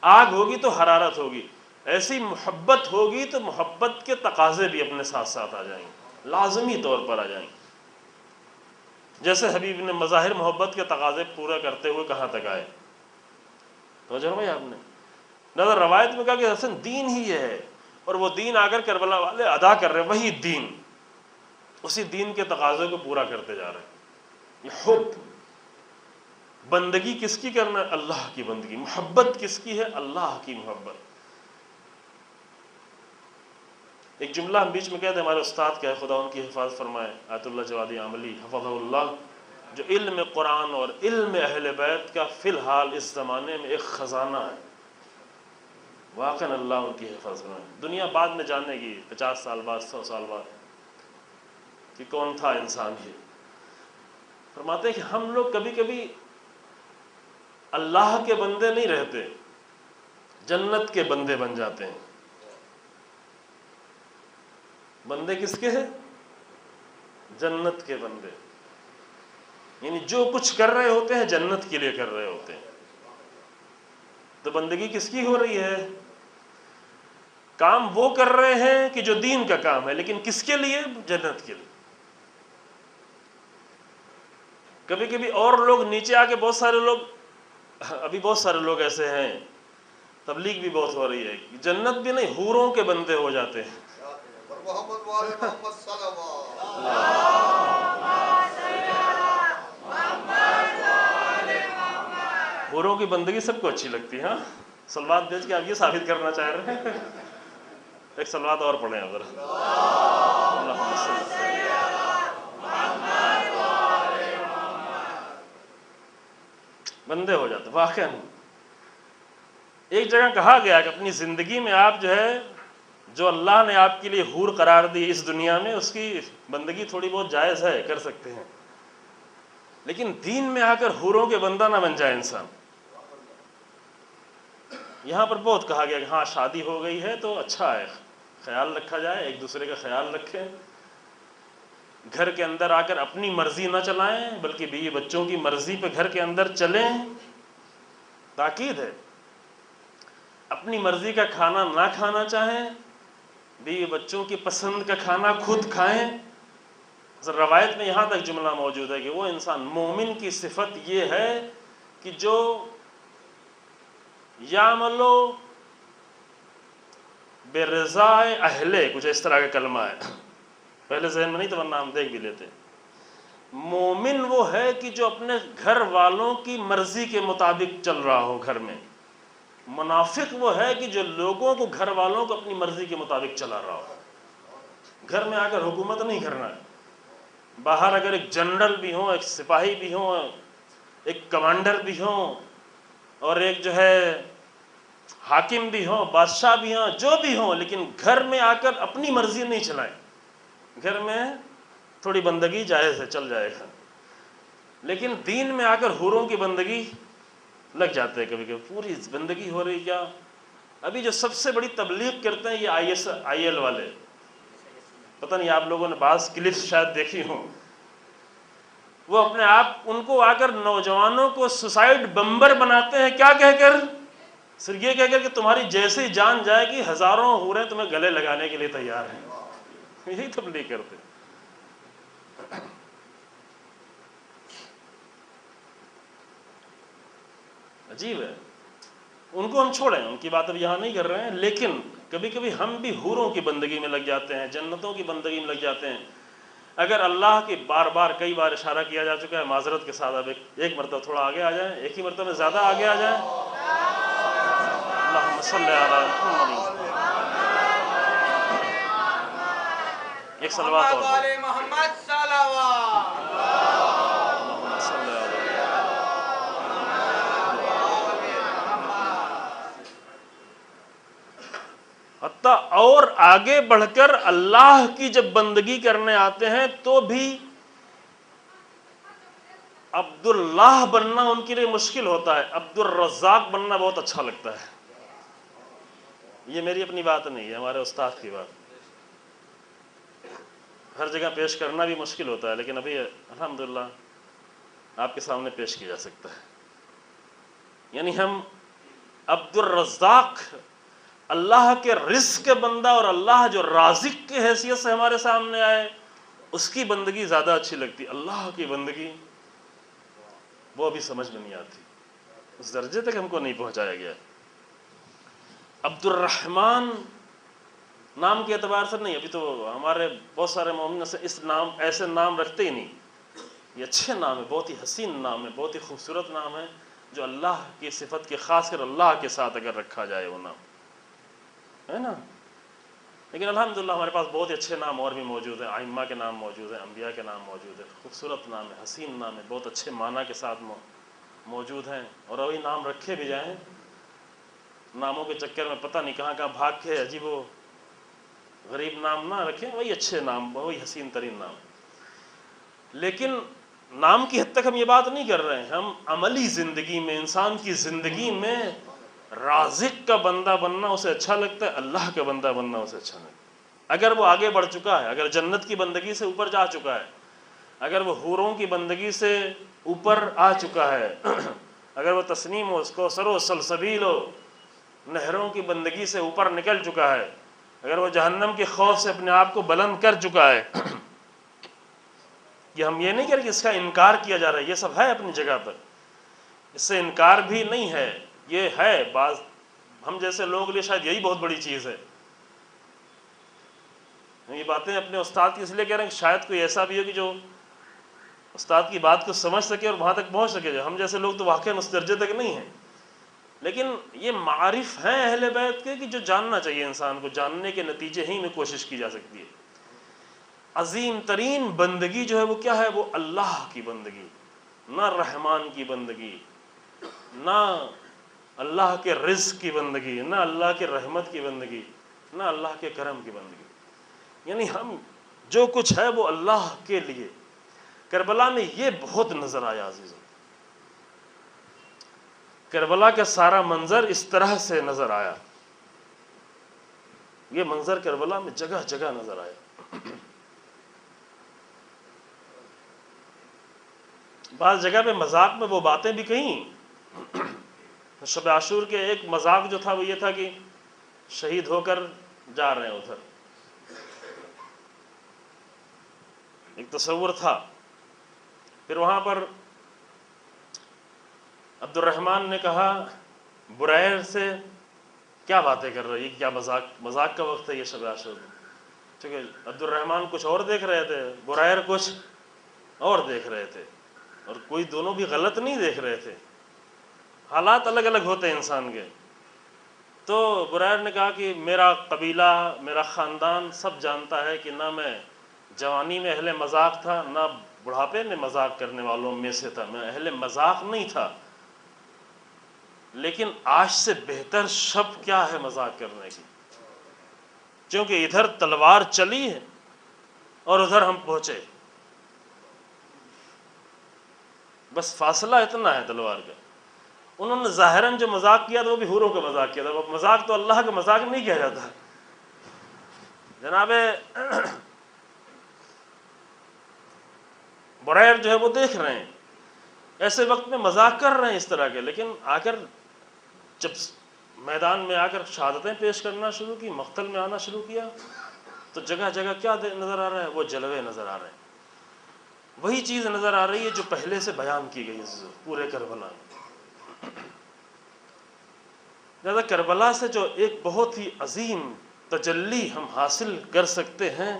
آگ ہوگی تو حرارت ہوگی، ایسی محبت ہوگی تو محبت کے تقاضے بھی اپنے ساتھ ساتھ آ جائیں گے، لازمی طور پر آ جائیں گے۔ جیسے حبیب نے مظاہر محبت کے تقاضے پورا کرتے ہوئے کہاں تک آئے، توجہ بھائی آپ نے نظر روایت میں کہا کہ حسن دین ہی یہ ہے، اور وہ دین آ کر کربلا والے ادا کر رہے ہیں، وہی دین، اسی دین کے تقاضے کو پورا کرتے جا رہے ہیں۔ یہ حب، بندگی کس کی کرنا ہے؟ اللہ کی بندگی۔ محبت کس کی ہے؟ اللہ کی محبت۔ ایک جملہ ہم بیچ میں کہتے ہیں، ہمارے استاد کا ہے، خدا ان کی حفاظت فرمائے، آیت اللہ جوادی عاملی حفظہ اللہ، جو علم قرآن اور علم اہل بیت کا فی الحال اس زمانے میں ایک خزانہ ہے، واقعاً اللہ ان کی حفاظت فرمائے۔ دنیا بعد میں جانے گی، 50 سال بعد، 100 سال بعد، کہ کون تھا انسان یہ۔ فرماتے ہیں کہ ہم لوگ کبھی کبھی اللہ کے بندے نہیں رہتے، جنت کے بندے بن جاتے ہیں۔ بندے کس کے ہیں؟ جنت کے بندے، یعنی جو کچھ کر رہے ہوتے ہیں جنت کے لیے کر رہے ہوتے ہیں۔ تو بندگی کس کی ہو رہی ہے؟ کام وہ کر رہے ہیں کہ جو دین کا کام ہے، لیکن کس کے لیے؟ جنت کے لیے۔ کبھی کبھی اور لوگ نیچے آ کے، بہت سارے لوگ، ابھی بہت سارے لوگ ایسے ہیں، تبلیغ بھی بہت ہو رہی ہے، جنت بھی نہیں، حوروں کے بندے ہو جاتے ہیں۔ محمد وآل محمد صلوات۔ حوروں کی بندگی سب کو اچھی لگتی ہے، ہاں، صلوات بھیج کے آپ یہ ثابت کرنا چاہ رہے ہیں؟ ایک صلوات اور پڑھیں ادھر، اللہم صل۔ بندے ہو جاتے واقعا۔ ایک جگہ کہا گیا کہ اپنی زندگی میں آپ جو ہے جو اللہ نے آپ کے لیے حور قرار دی اس دنیا میں اس کی بندگی تھوڑی بہت جائز ہے، کر سکتے ہیں، لیکن دین میں آ کر حوروں کے بندہ نہ بن جائے انسان۔ یہاں پر بہت کہا گیا کہ ہاں شادی ہو گئی ہے تو اچھا ہے، خیال رکھا جائے، ایک دوسرے کا خیال رکھیں، گھر کے اندر آ کر اپنی مرضی نہ چلائیں بلکہ بیوی بچوں کی مرضی پہ گھر کے اندر چلیں، تاکید ہے۔ اپنی مرضی کا کھانا نہ کھانا چاہیں، بیوی بچوں کی پسند کا کھانا خود کھائیں۔ روایت میں یہاں تک جملہ موجود ہے کہ وہ انسان مومن کی صفت یہ ہے کہ جو یعملو برضائے اہلے، کچھ اس طرح کا کلمہ ہے، پہلے ذہن میں نہیں تو ورنہ ہم دیکھ بھی لیتے۔ مومن وہ ہے کہ جو اپنے گھر والوں کی مرضی کے مطابق چل رہا ہو گھر میں۔ منافق وہ ہے کہ جو لوگوں کو، گھر والوں کو اپنی مرضی کے مطابق چلا رہا ہو۔ گھر میں آ کر حکومت نہیں کرنا ہے، باہر اگر ایک جنرل بھی ہوں، ایک سپاہی بھی ہوں، ایک کمانڈر بھی ہوں، اور ایک جو ہے حاکم بھی ہوں، بادشاہ بھی ہوں، جو بھی ہوں، لیکن گھر میں آ کر اپنی مرضی نہیں چلائیں۔ گھر میں تھوڑی بندگی جائز ہے، چل جائے گا، لیکن دین میں آ کر حوروں کی بندگی لگ جاتے ہیں کبھی کبھی، پوری بندگی ہو رہی۔ کیا ابھی جو سب سے بڑی تبلیغ کرتے ہیں یہ آئی ایل والے، پتہ نہیں آپ لوگوں نے بعض کلپس شاید دیکھی ہوں، وہ اپنے آپ ان کو آ کر نوجوانوں کو سوسائڈ بمبر بناتے ہیں، کیا کہہ کر؟ صرف یہ کہہ کر کہ تمہاری جیسی جان جائے گی ہزاروں حوریں تمہیں گلے لگانے کے لیے تیار ہیں، یہی تبلیغ کرتے ہیں۔ عجیب ہے، ان کو ہم چھوڑیں، ان کی بات اب یہاں نہیں کر رہے ہیں، لیکن کبھی کبھی ہم بھی حوروں کی بندگی میں لگ جاتے ہیں، جنتوں کی بندگی میں لگ جاتے ہیں۔ اگر اللہ کی بار بار کئی بار اشارہ کیا جا چکا ہے، معذرت کے ساتھ اب ایک مرتبہ تھوڑا آگے آ جائیں، ایک ہی مرتبہ میں زیادہ آگے آ جائیں۔ اللہم صلی علی محمد، ایک صلوات اور محمد صلوات۔ اللہم صلی علی حتیٰ اور آگے بڑھ کر اللہ کی جب بندگی کرنے آتے ہیں تو بھی عبداللہ بننا ان کے لیے مشکل ہوتا ہے، عبد الرزاق بننا بہت اچھا لگتا ہے۔ یہ میری اپنی بات نہیں ہے، ہمارے استاد کی بات۔ ہر جگہ پیش کرنا بھی مشکل ہوتا ہے، لیکن ابھی الحمدللہ آپ کے سامنے پیش کیا جا سکتا ہے۔ یعنی ہم عبد الرزاق، اللہ کے رزق کے بندہ، اور اللہ جو رازق کی حیثیت سے ہمارے سامنے آئے اس کی بندگی زیادہ اچھی لگتی۔ اللہ کی بندگی وہ ابھی سمجھ میں نہیں آتی، اس درجے تک ہم کو نہیں پہنچایا گیا۔ عبد الرحمن نام کے اعتبار سے نہیں، ابھی تو ہمارے بہت سارے مومن سے اس نام ایسے نام رکھتے ہی نہیں۔ یہ اچھے نام ہے، بہت ہی حسین نام ہے، بہت ہی خوبصورت نام ہے، جو اللہ کی صفت کے، خاص کر اللہ کے ساتھ اگر رکھا جائے وہ نام ہے نا۔ لیکن الحمدللہ ہمارے پاس بہت ہی اچھے نام اور بھی موجود ہیں، ائمہ کے نام موجود ہیں، انبیاء کے نام موجود ہیں، خوبصورت نام ہے، حسین نام ہے، بہت اچھے معنی کے ساتھ موجود ہیں۔ اور وہی نام رکھے بھی جائیں، ناموں کے چکر میں پتہ نہیں کہاں کہاں بھاگ کے عجیب و غریب نام نہ رکھیں، وہی اچھے نام، وہی حسین ترین نام۔ لیکن نام کی حد تک ہم یہ بات نہیں کر رہے ہیں، ہم عملی زندگی میں، انسان کی زندگی میں رازق کا بندہ بننا اسے اچھا لگتا ہے، اللہ کا بندہ بننا اسے اچھا لگتا ہے۔ اگر وہ آگے بڑھ چکا ہے، اگر جنت کی بندگی سے اوپر جا چکا ہے، اگر وہ حوروں کی بندگی سے اوپر آ چکا ہے، اگر وہ تسنیم و کوثر و سلسبیل و نہروں کی بندگی سے اوپر نکل چکا ہے، اگر وہ جہنم کے خوف سے اپنے آپ کو بلند کر چکا ہے، یہ ہم یہ نہیں کر کہ اس کا انکار کیا جا رہا ہے، یہ سب ہے اپنی جگہ پر، اس سے انکار بھی نہیں ہے، یہ ہے۔ بعض ہم جیسے لوگوں کے لیے شاید یہی بہت بڑی چیز ہے۔ یہ باتیں اپنے استاد کی اس لیے کہہ رہے ہیں کہ شاید کوئی ایسا بھی ہو کہ جو استاد کی بات کو سمجھ سکے اور وہاں تک پہنچ سکے۔ ہم جیسے لوگ تو واقعاً اس درجے تک نہیں ہیں، لیکن یہ معارف ہیں اہل بیت کے کہ جو جاننا چاہیے انسان کو، جاننے کے نتیجے ہی میں کوشش کی جا سکتی ہے۔ عظیم ترین بندگی جو ہے وہ کیا ہے؟ وہ اللہ کی بندگی، نہ رحمان کی بندگی، نہ اللہ کے رزق کی بندگی، نہ اللہ کے رحمت کی بندگی، نہ اللہ کے کرم کی بندگی، یعنی ہم جو کچھ ہے وہ اللہ کے لیے۔ کربلا میں یہ بہت نظر آیا عزیزوں، کربلا کا سارا منظر اس طرح سے نظر آیا، یہ منظر کربلا میں جگہ جگہ نظر آیا۔ بعض جگہ پہ مذاق میں وہ باتیں بھی کہیں، شب عاشور کے ایک مذاق جو تھا وہ یہ تھا کہ شہید ہو کر جا رہے ہیں ادھر، ایک تصور تھا۔ پھر وہاں پر عبد الرحمن نے کہا برائر سے کیا باتیں کر رہے، یہ کیا مذاق کا وقت ہے یہ شب عاشور میں؟ کیونکہ عبد الرحمن کچھ اور دیکھ رہے تھے، برائر کچھ اور دیکھ رہے تھے، اور کوئی دونوں بھی غلط نہیں دیکھ رہے تھے، حالات الگ الگ ہوتے ہیں انسان کے۔ تو برائر نے کہا کہ میرا قبیلہ، میرا خاندان سب جانتا ہے کہ نہ میں جوانی میں اہل مذاق تھا، نہ بڑھاپے میں مذاق کرنے والوں میں سے تھا، میں اہل مذاق نہیں تھا، لیکن آج سے بہتر شب کیا ہے مذاق کرنے کی، کیونکہ ادھر تلوار چلی ہے اور ادھر ہم پہنچے، بس فاصلہ اتنا ہے تلوار کا۔ انہوں نے ظاہراً جو مذاق کیا تھا وہ بھی حوروں کا مذاق کیا تھا، وہ مذاق تو اللہ کا مذاق نہیں کیا جاتا۔ جناب برائر جو ہے وہ دیکھ رہے ہیں، ایسے وقت میں مذاق کر رہے ہیں اس طرح کے، لیکن آ کر جب میدان میں آ کر شہادتیں پیش کرنا شروع کی، مقتل میں آنا شروع کیا، تو جگہ جگہ کیا نظر آ رہا ہے؟ وہ جلوے نظر آ رہے ہیں، وہی چیز نظر آ رہی ہے جو پہلے سے بیان کی گئی ہے پورے کربلا میں۔ لہذا کربلا سے جو ایک بہت ہی عظیم تجلی ہم حاصل کر سکتے ہیں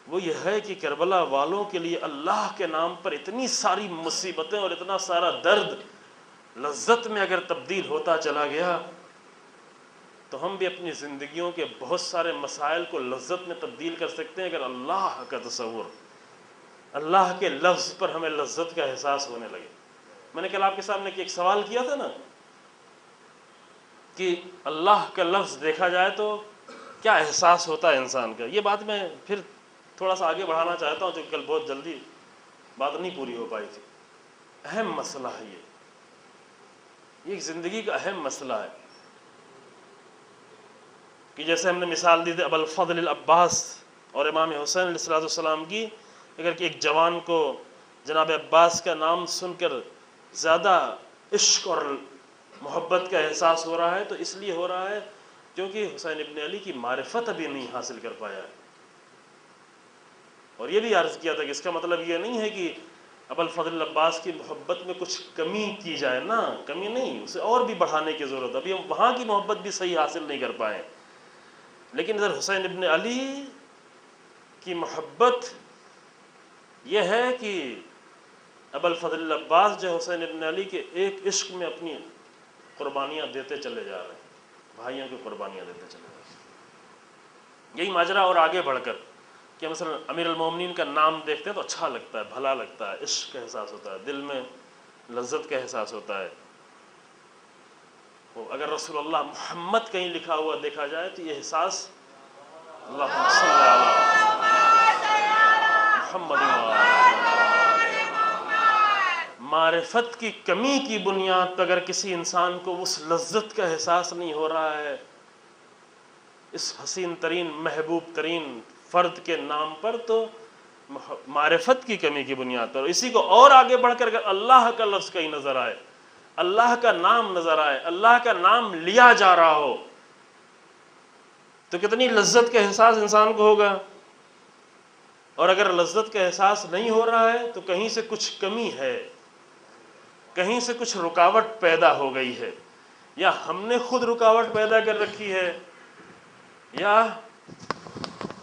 وہ یہ ہے کہ کربلا والوں کے لیے اللہ کے نام پر اتنی ساری مصیبتیں اور اتنا سارا درد لذت میں اگر تبدیل ہوتا چلا گیا تو ہم بھی اپنی زندگیوں کے بہت سارے مسائل کو لذت میں تبدیل کر سکتے ہیں اگر اللہ کا تصور، اللہ کے لفظ پر ہمیں لذت کا احساس ہونے لگے۔ میں نے کل آپ کے سامنے ایک سوال کیا تھا نا کہ اللہ کا لفظ دیکھا جائے تو کیا احساس ہوتا ہے انسان کا، یہ بات میں پھر تھوڑا سا آگے بڑھانا چاہتا ہوں کیونکہ کل بہت جلدی بات نہیں پوری ہو پائی تھی۔ اہم مسئلہ ہے یہ ایک زندگی کا اہم مسئلہ ہے کہ جیسے ہم نے مثال دی تھی ابو الفضل العباس اور امام حسین علیہ السلام کی، اگر کہ ایک جوان کو جناب عباس کا نام سن کر زیادہ عشق اور محبت کا احساس ہو رہا ہے تو اس لیے ہو رہا ہے کیونکہ حسین ابن علی کی معرفت ابھی نہیں حاصل کر پایا ہے۔ اور یہ بھی عرض کیا تھا کہ اس کا مطلب یہ نہیں ہے کہ ابو الفضل العباس کی محبت میں کچھ کمی کی جائے، نہ کمی نہیں، اسے اور بھی بڑھانے کی ضرورت ہے، ابھی ہم وہاں کی محبت بھی صحیح حاصل نہیں کر پائے، لیکن ادھر حسین ابن علی کی محبت یہ ہے کہ ابو الفضل العباس جو حسین ابن علی کے ایک عشق میں اپنی قربانیاں دیتے چلے جا رہے ہیں، بھائیوں کی قربانیاں دیتے چلے جا رہے ہیں۔ یہی ماجرا اور آگے بڑھ کر کہ مثلا امیر المومنین کا نام دیکھتے ہیں تو اچھا لگتا ہے، بھلا لگتا ہے، عشق کا احساس ہوتا ہے، دل میں لذت کا احساس ہوتا ہے۔ اگر رسول اللہ محمد کہیں لکھا ہوا دیکھا جائے تو یہ احساس اللہم صلی علی محمد معرفت کی کمی کی بنیاد پر اگر کسی انسان کو اس لذت کا احساس نہیں ہو رہا ہے اس حسین ترین محبوب ترین فرد کے نام پر، تو معرفت کی کمی کی بنیاد پر، اسی کو اور آگے بڑھ کر اگر اللہ کا لفظ کہیں نظر آئے، اللہ کا نام نظر آئے، اللہ کا نام لیا جا رہا ہو تو کتنی لذت کا احساس انسان کو ہوگا۔ اور اگر لذت کا احساس نہیں ہو رہا ہے تو کہیں سے کچھ کمی ہے، کہیں سے کچھ رکاوٹ پیدا ہو گئی ہے، یا ہم نے خود رکاوٹ پیدا کر رکھی ہے یا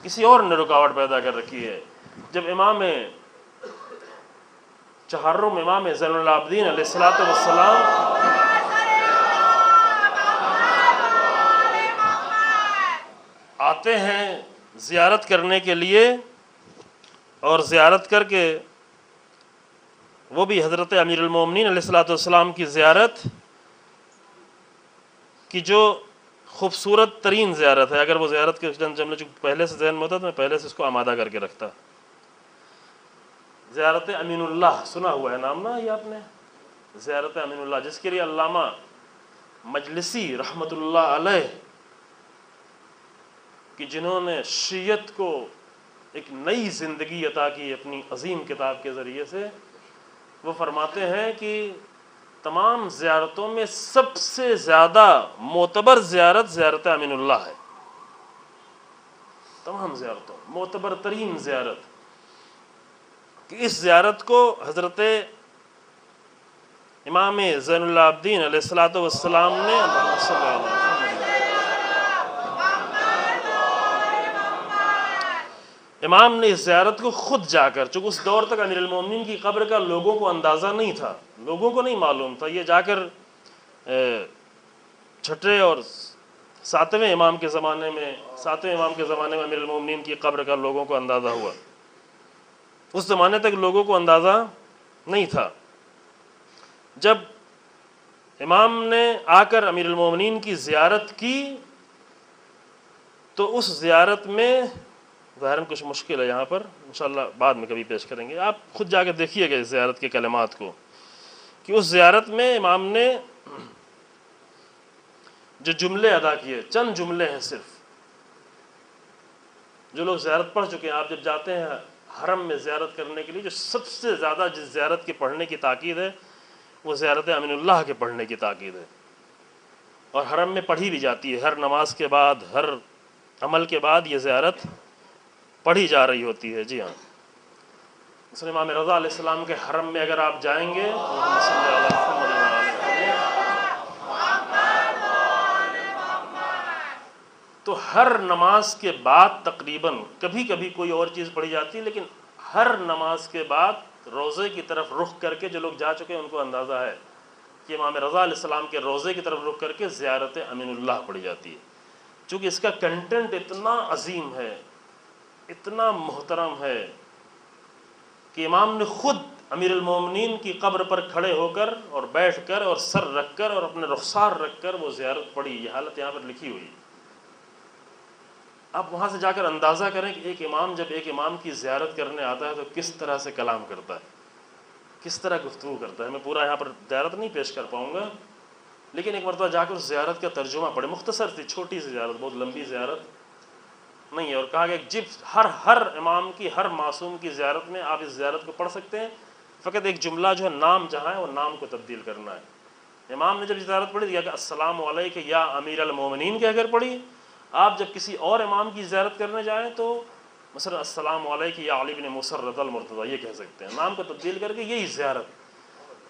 کسی اور نے رکاوٹ پیدا کر رکھی ہے۔ جب امام چہارم امام زین العابدین علیہ السلام آتے ہیں زیارت کرنے کے لیے اور زیارت کر کے وہ بھی حضرت امیر المومنین علیہ السلام کی زیارت کی جو خوبصورت ترین زیارت ہے، اگر وہ زیارت کے جملے جو پہلے سے ذہن میں ہوتا تو میں پہلے سے اس کو آمادہ کر کے رکھتا. زیارت امین اللہ سنا ہوا ہے نام نا یہ آپ نے، زیارت امین اللہ، جس کے لیے علامہ مجلسی رحمۃ اللہ علیہ کہ جنہوں نے شیعت کو ایک نئی زندگی عطا کی اپنی عظیم کتاب کے ذریعے سے، وہ فرماتے ہیں کہ تمام زیارتوں میں سب سے زیادہ معتبر زیارت زیارت امین اللہ ہے. تمام زیارتوں معتبر ترین زیارت، کہ اس زیارت کو حضرت امام زین العابدین علیہ الصلوۃ والسلام نے امام نے اس زیارت کو خود جا کر، چونکہ اس دور تک امیر المومنین کی قبر کا لوگوں کو اندازہ نہیں تھا، لوگوں کو نہیں معلوم تھا، یہ جا کر چھٹے اور ساتویں امام کے زمانے میں امیر المومنین کی قبر کا لوگوں کو اندازہ ہوا. اس زمانے تک لوگوں کو اندازہ نہیں تھا. جب امام نے آ کر امیر المومنین کی زیارت کی تو اس زیارت میں ظاہراً کچھ مشکل ہے یہاں پر، انشاءاللہ بعد میں کبھی پیش کریں گے، آپ خود جا کے دیکھیے گا اس زیارت کے کلمات کو، کہ اس زیارت میں امام نے جو جملے ادا کیے، چند جملے ہیں صرف. جو لوگ زیارت پڑھ چکے ہیں، آپ جب جاتے ہیں حرم میں زیارت کرنے کے لیے، جو سب سے زیادہ جس زیارت کے پڑھنے کی تاکید ہے وہ زیارت امین اللہ کے پڑھنے کی تاکید ہے، اور حرم میں پڑھی بھی جاتی ہے. ہر نماز کے بعد، ہر عمل کے بعد یہ زیارت پڑھی جا رہی ہوتی ہے. جی ہاں، مثلا امام رضا علیہ السلام کے حرم میں اگر آپ جائیں گے تو ہر نماز کے بعد تقریباً، کبھی کبھی کوئی اور چیز پڑھی جاتی ہے، لیکن ہر نماز کے بعد روزے کی طرف رخ کر کے جو لوگ جا چکے ہیں ان کو اندازہ ہے کہ امام رضا علیہ السلام کے روزے کی طرف رخ کر کے زیارت امین اللہ پڑھی جاتی ہے. چونکہ اس کا کنٹینٹ اتنا عظیم ہے، اتنا محترم ہے کہ امام نے خود امیر المومنین کی قبر پر کھڑے ہو کر اور بیٹھ کر اور سر رکھ کر اور اپنے رخسار رکھ کر وہ زیارت پڑھی. یہ حالت یہاں پر لکھی ہوئی. آپ وہاں سے جا کر اندازہ کریں کہ ایک امام جب ایک امام کی زیارت کرنے آتا ہے تو کس طرح سے کلام کرتا ہے، کس طرح گفتگو کرتا ہے. میں پورا یہاں پر زیارت نہیں پیش کر پاؤں گا، لیکن ایک مرتبہ جا کر اس زیارت کا ترجمہ پڑھے. مختصر سی چھوٹی سی زیارت، بہت لمبی زیارت نہیں ہے. اور کہا کہ ہر امام کی، ہر معصوم کی زیارت میں آپ اس زیارت کو پڑھ سکتے ہیں، فقط ایک جملہ جو ہے نام جہاں ہے وہ نام کو تبدیل کرنا ہے. امام نے جب زیارت پڑھی کہ السلام علیک یا امیر المومنین کہہ کر پڑھی. آپ جب کسی اور امام کی زیارت کرنے جائیں تو مثلا السلام علیک یا علی بن مسرد المرتضی یہ کہہ سکتے ہیں، نام کو تبدیل کر کے. یہی زیارت،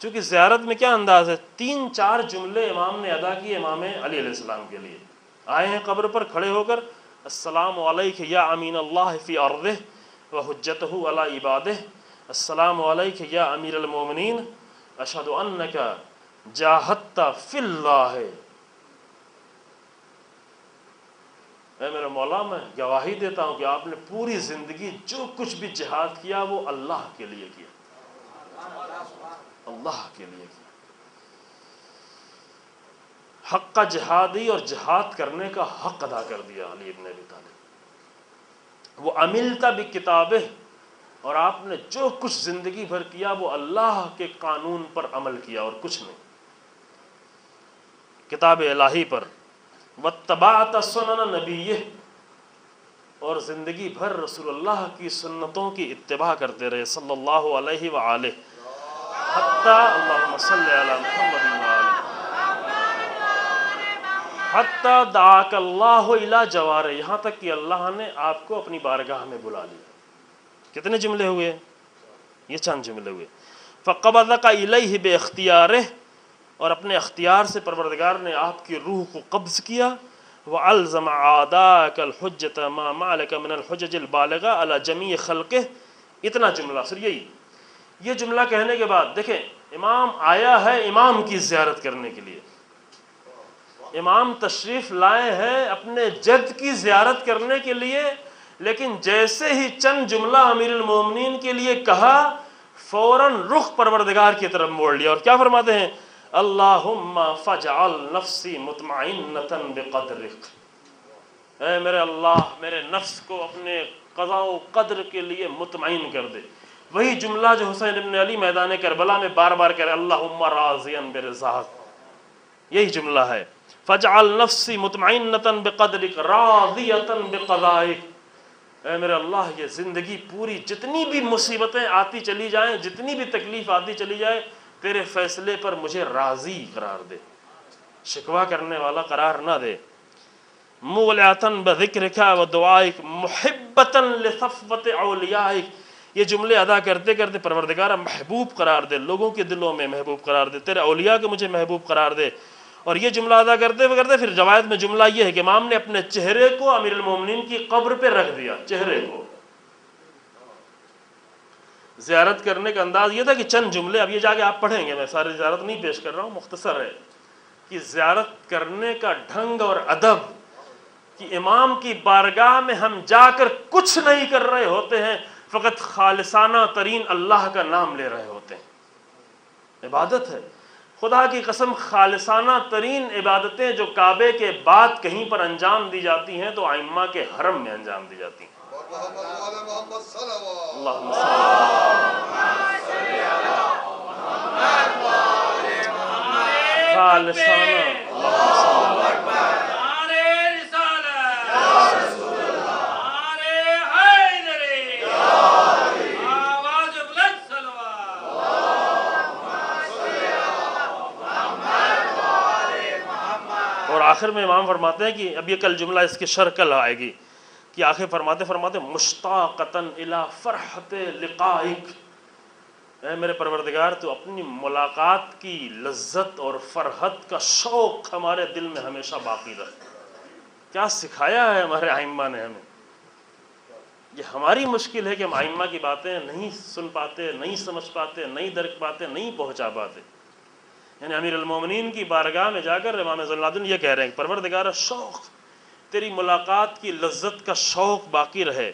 چونکہ زیارت میں کیا انداز ہے، 3-4 جملے امام نے ادا کیے امام علی علیہ السلام کے لیے. آئے ہیں قبر پر کھڑے ہو کر، السلام علیک یا امین اللہ فی ارضہ وحجتہ علی عبادہ، السلام علیک یا امیر المومنین اشہد انک جاہدت فی اللہ. اے میرے مولا، میں گواہی دیتا ہوں کہ آپ نے پوری زندگی جو کچھ بھی جہاد کیا وہ اللہ کے لیے کیا، اللہ کے لیے کیا. حق کا جہادی اور جہاد کرنے کا حق ادا کر دیا علی ابن ابی طالب. وہ عملت بکتابہ، اور آپ نے جو کچھ زندگی بھر کیا وہ اللہ کے قانون پر عمل کیا اور کچھ نہیں، کتاب الہی پر. واتبعت سنن نبیہ، اور زندگی بھر رسول اللہ کی سنتوں کی اتباع کرتے رہے صلی اللہ علیہ وآلہ، حتی اللہم صلی علی محمد وآلہ، حتی دعاک اللہ الی جوارہ، یہاں تک کہ اللہ نے آپ کو اپنی بارگاہ میں بلا لیا. کتنے جملے ہوئے؟ یہ چند جملے ہوئے. فقبضک الیہ باختیارہ، اور اپنے اختیار سے پروردگار نے آپ کی روح کو قبض کیا. وَأَلْزَمَ عَادَاكَ الْحُجَّةَ مَا مَعَلَكَ مِنَ الْحُجَجِ الْبَالِغَةِ عَلَى جَمِيعِ خَلْقِهِ. اتنا جملہ سر. یہ جملہ کہنے کے بعد دیکھیں، امام آیا ہے امام کی زیارت کرنے کے لیے، امام تشریف لائے ہیں اپنے جد کی زیارت کرنے کے لیے، لیکن جیسے ہی چند جملہ امیر المومنین کے لیے کہا فوراً رخ پروردگار کی طرف موڑ لیا. اور کیا فرماتے ہیں؟ اللہم فاجعل نفسی مطمئنۃ بقدرک، اے میرے اللہ میرے نفس کو اپنے قضاء و قدر کے لیے مطمئن کر دے۔ وہی جملہ جو حسین ابن علی میدان کربلا میں بار بار کہہ رہے اللہم راضیا برضاک، یہی جملہ ہے فاجعل نفسی مطمئنۃ بقدرک راضیۃ بقضائک، اے میرے اللہ یہ زندگی پوری جتنی بھی مصیبتیں آتی چلی جائیں، جتنی بھی تکلیف آتی چلی جائے، تیرے فیصلے پر مجھے راضی قرار دے، شکوہ کرنے والا قرار نہ دے۔ مولعۃ بذکرک و دعائک محبۃ لصفوۃ اولیائک، یہ جملے ادا کرتے کرتے پروردگارہ محبوب قرار دے، لوگوں کے دلوں میں محبوب قرار دے، تیرے اولیاء کو مجھے محبوب قرار دے۔ اور یہ جملہ ادا کرتے کرتے پھر روایت میں جملہ یہ ہے کہ امام نے اپنے چہرے کو امیر المومنین کی قبر پہ رکھ دیا، چہرے کو۔ زیارت کرنے کا انداز یہ تھا کہ چند جملے، اب یہ جا کے آپ پڑھیں گے، میں ساری زیارت نہیں پیش کر رہا ہوں، مختصر ہے کہ زیارت کرنے کا ڈھنگ اور ادب کہ امام کی بارگاہ میں ہم جا کر کچھ نہیں کر رہے ہوتے ہیں، فقط خالصانہ ترین اللہ کا نام لے رہے ہوتے ہیں، عبادت ہے۔ خدا کی قسم خالصانہ ترین عبادتیں جو کعبے کے بعد کہیں پر انجام دی جاتی ہیں تو ائمہ کے حرم میں انجام دی جاتی ہیں۔ اللہم خالصانہ آخر میں امام فرماتے ہیں کہ اب یہ کل جملہ اس کی شرح کل آئے گی کہ آخر فرماتے مشتاقتاً الی فرحت لقائک، اے میرے پروردگار تو اپنی ملاقات کی لذت اور فرحت کا شوق ہمارے دل میں ہمیشہ باقی رکھ۔ کیا سکھایا ہے ہمارے ائمہ نے ہمیں، یہ ہماری مشکل ہے کہ ہم ائمہ کی باتیں نہیں سن پاتے، نہیں سمجھ پاتے، نہیں درک پاتے، نہیں پہنچا پاتے۔ یعنی امیر المومنین کی بارگاہ میں جا کر امام زین العابدین یہ کہہ رہے ہیں کہ پروردگار شوق، تیری ملاقات کی لذت کا شوق باقی رہے۔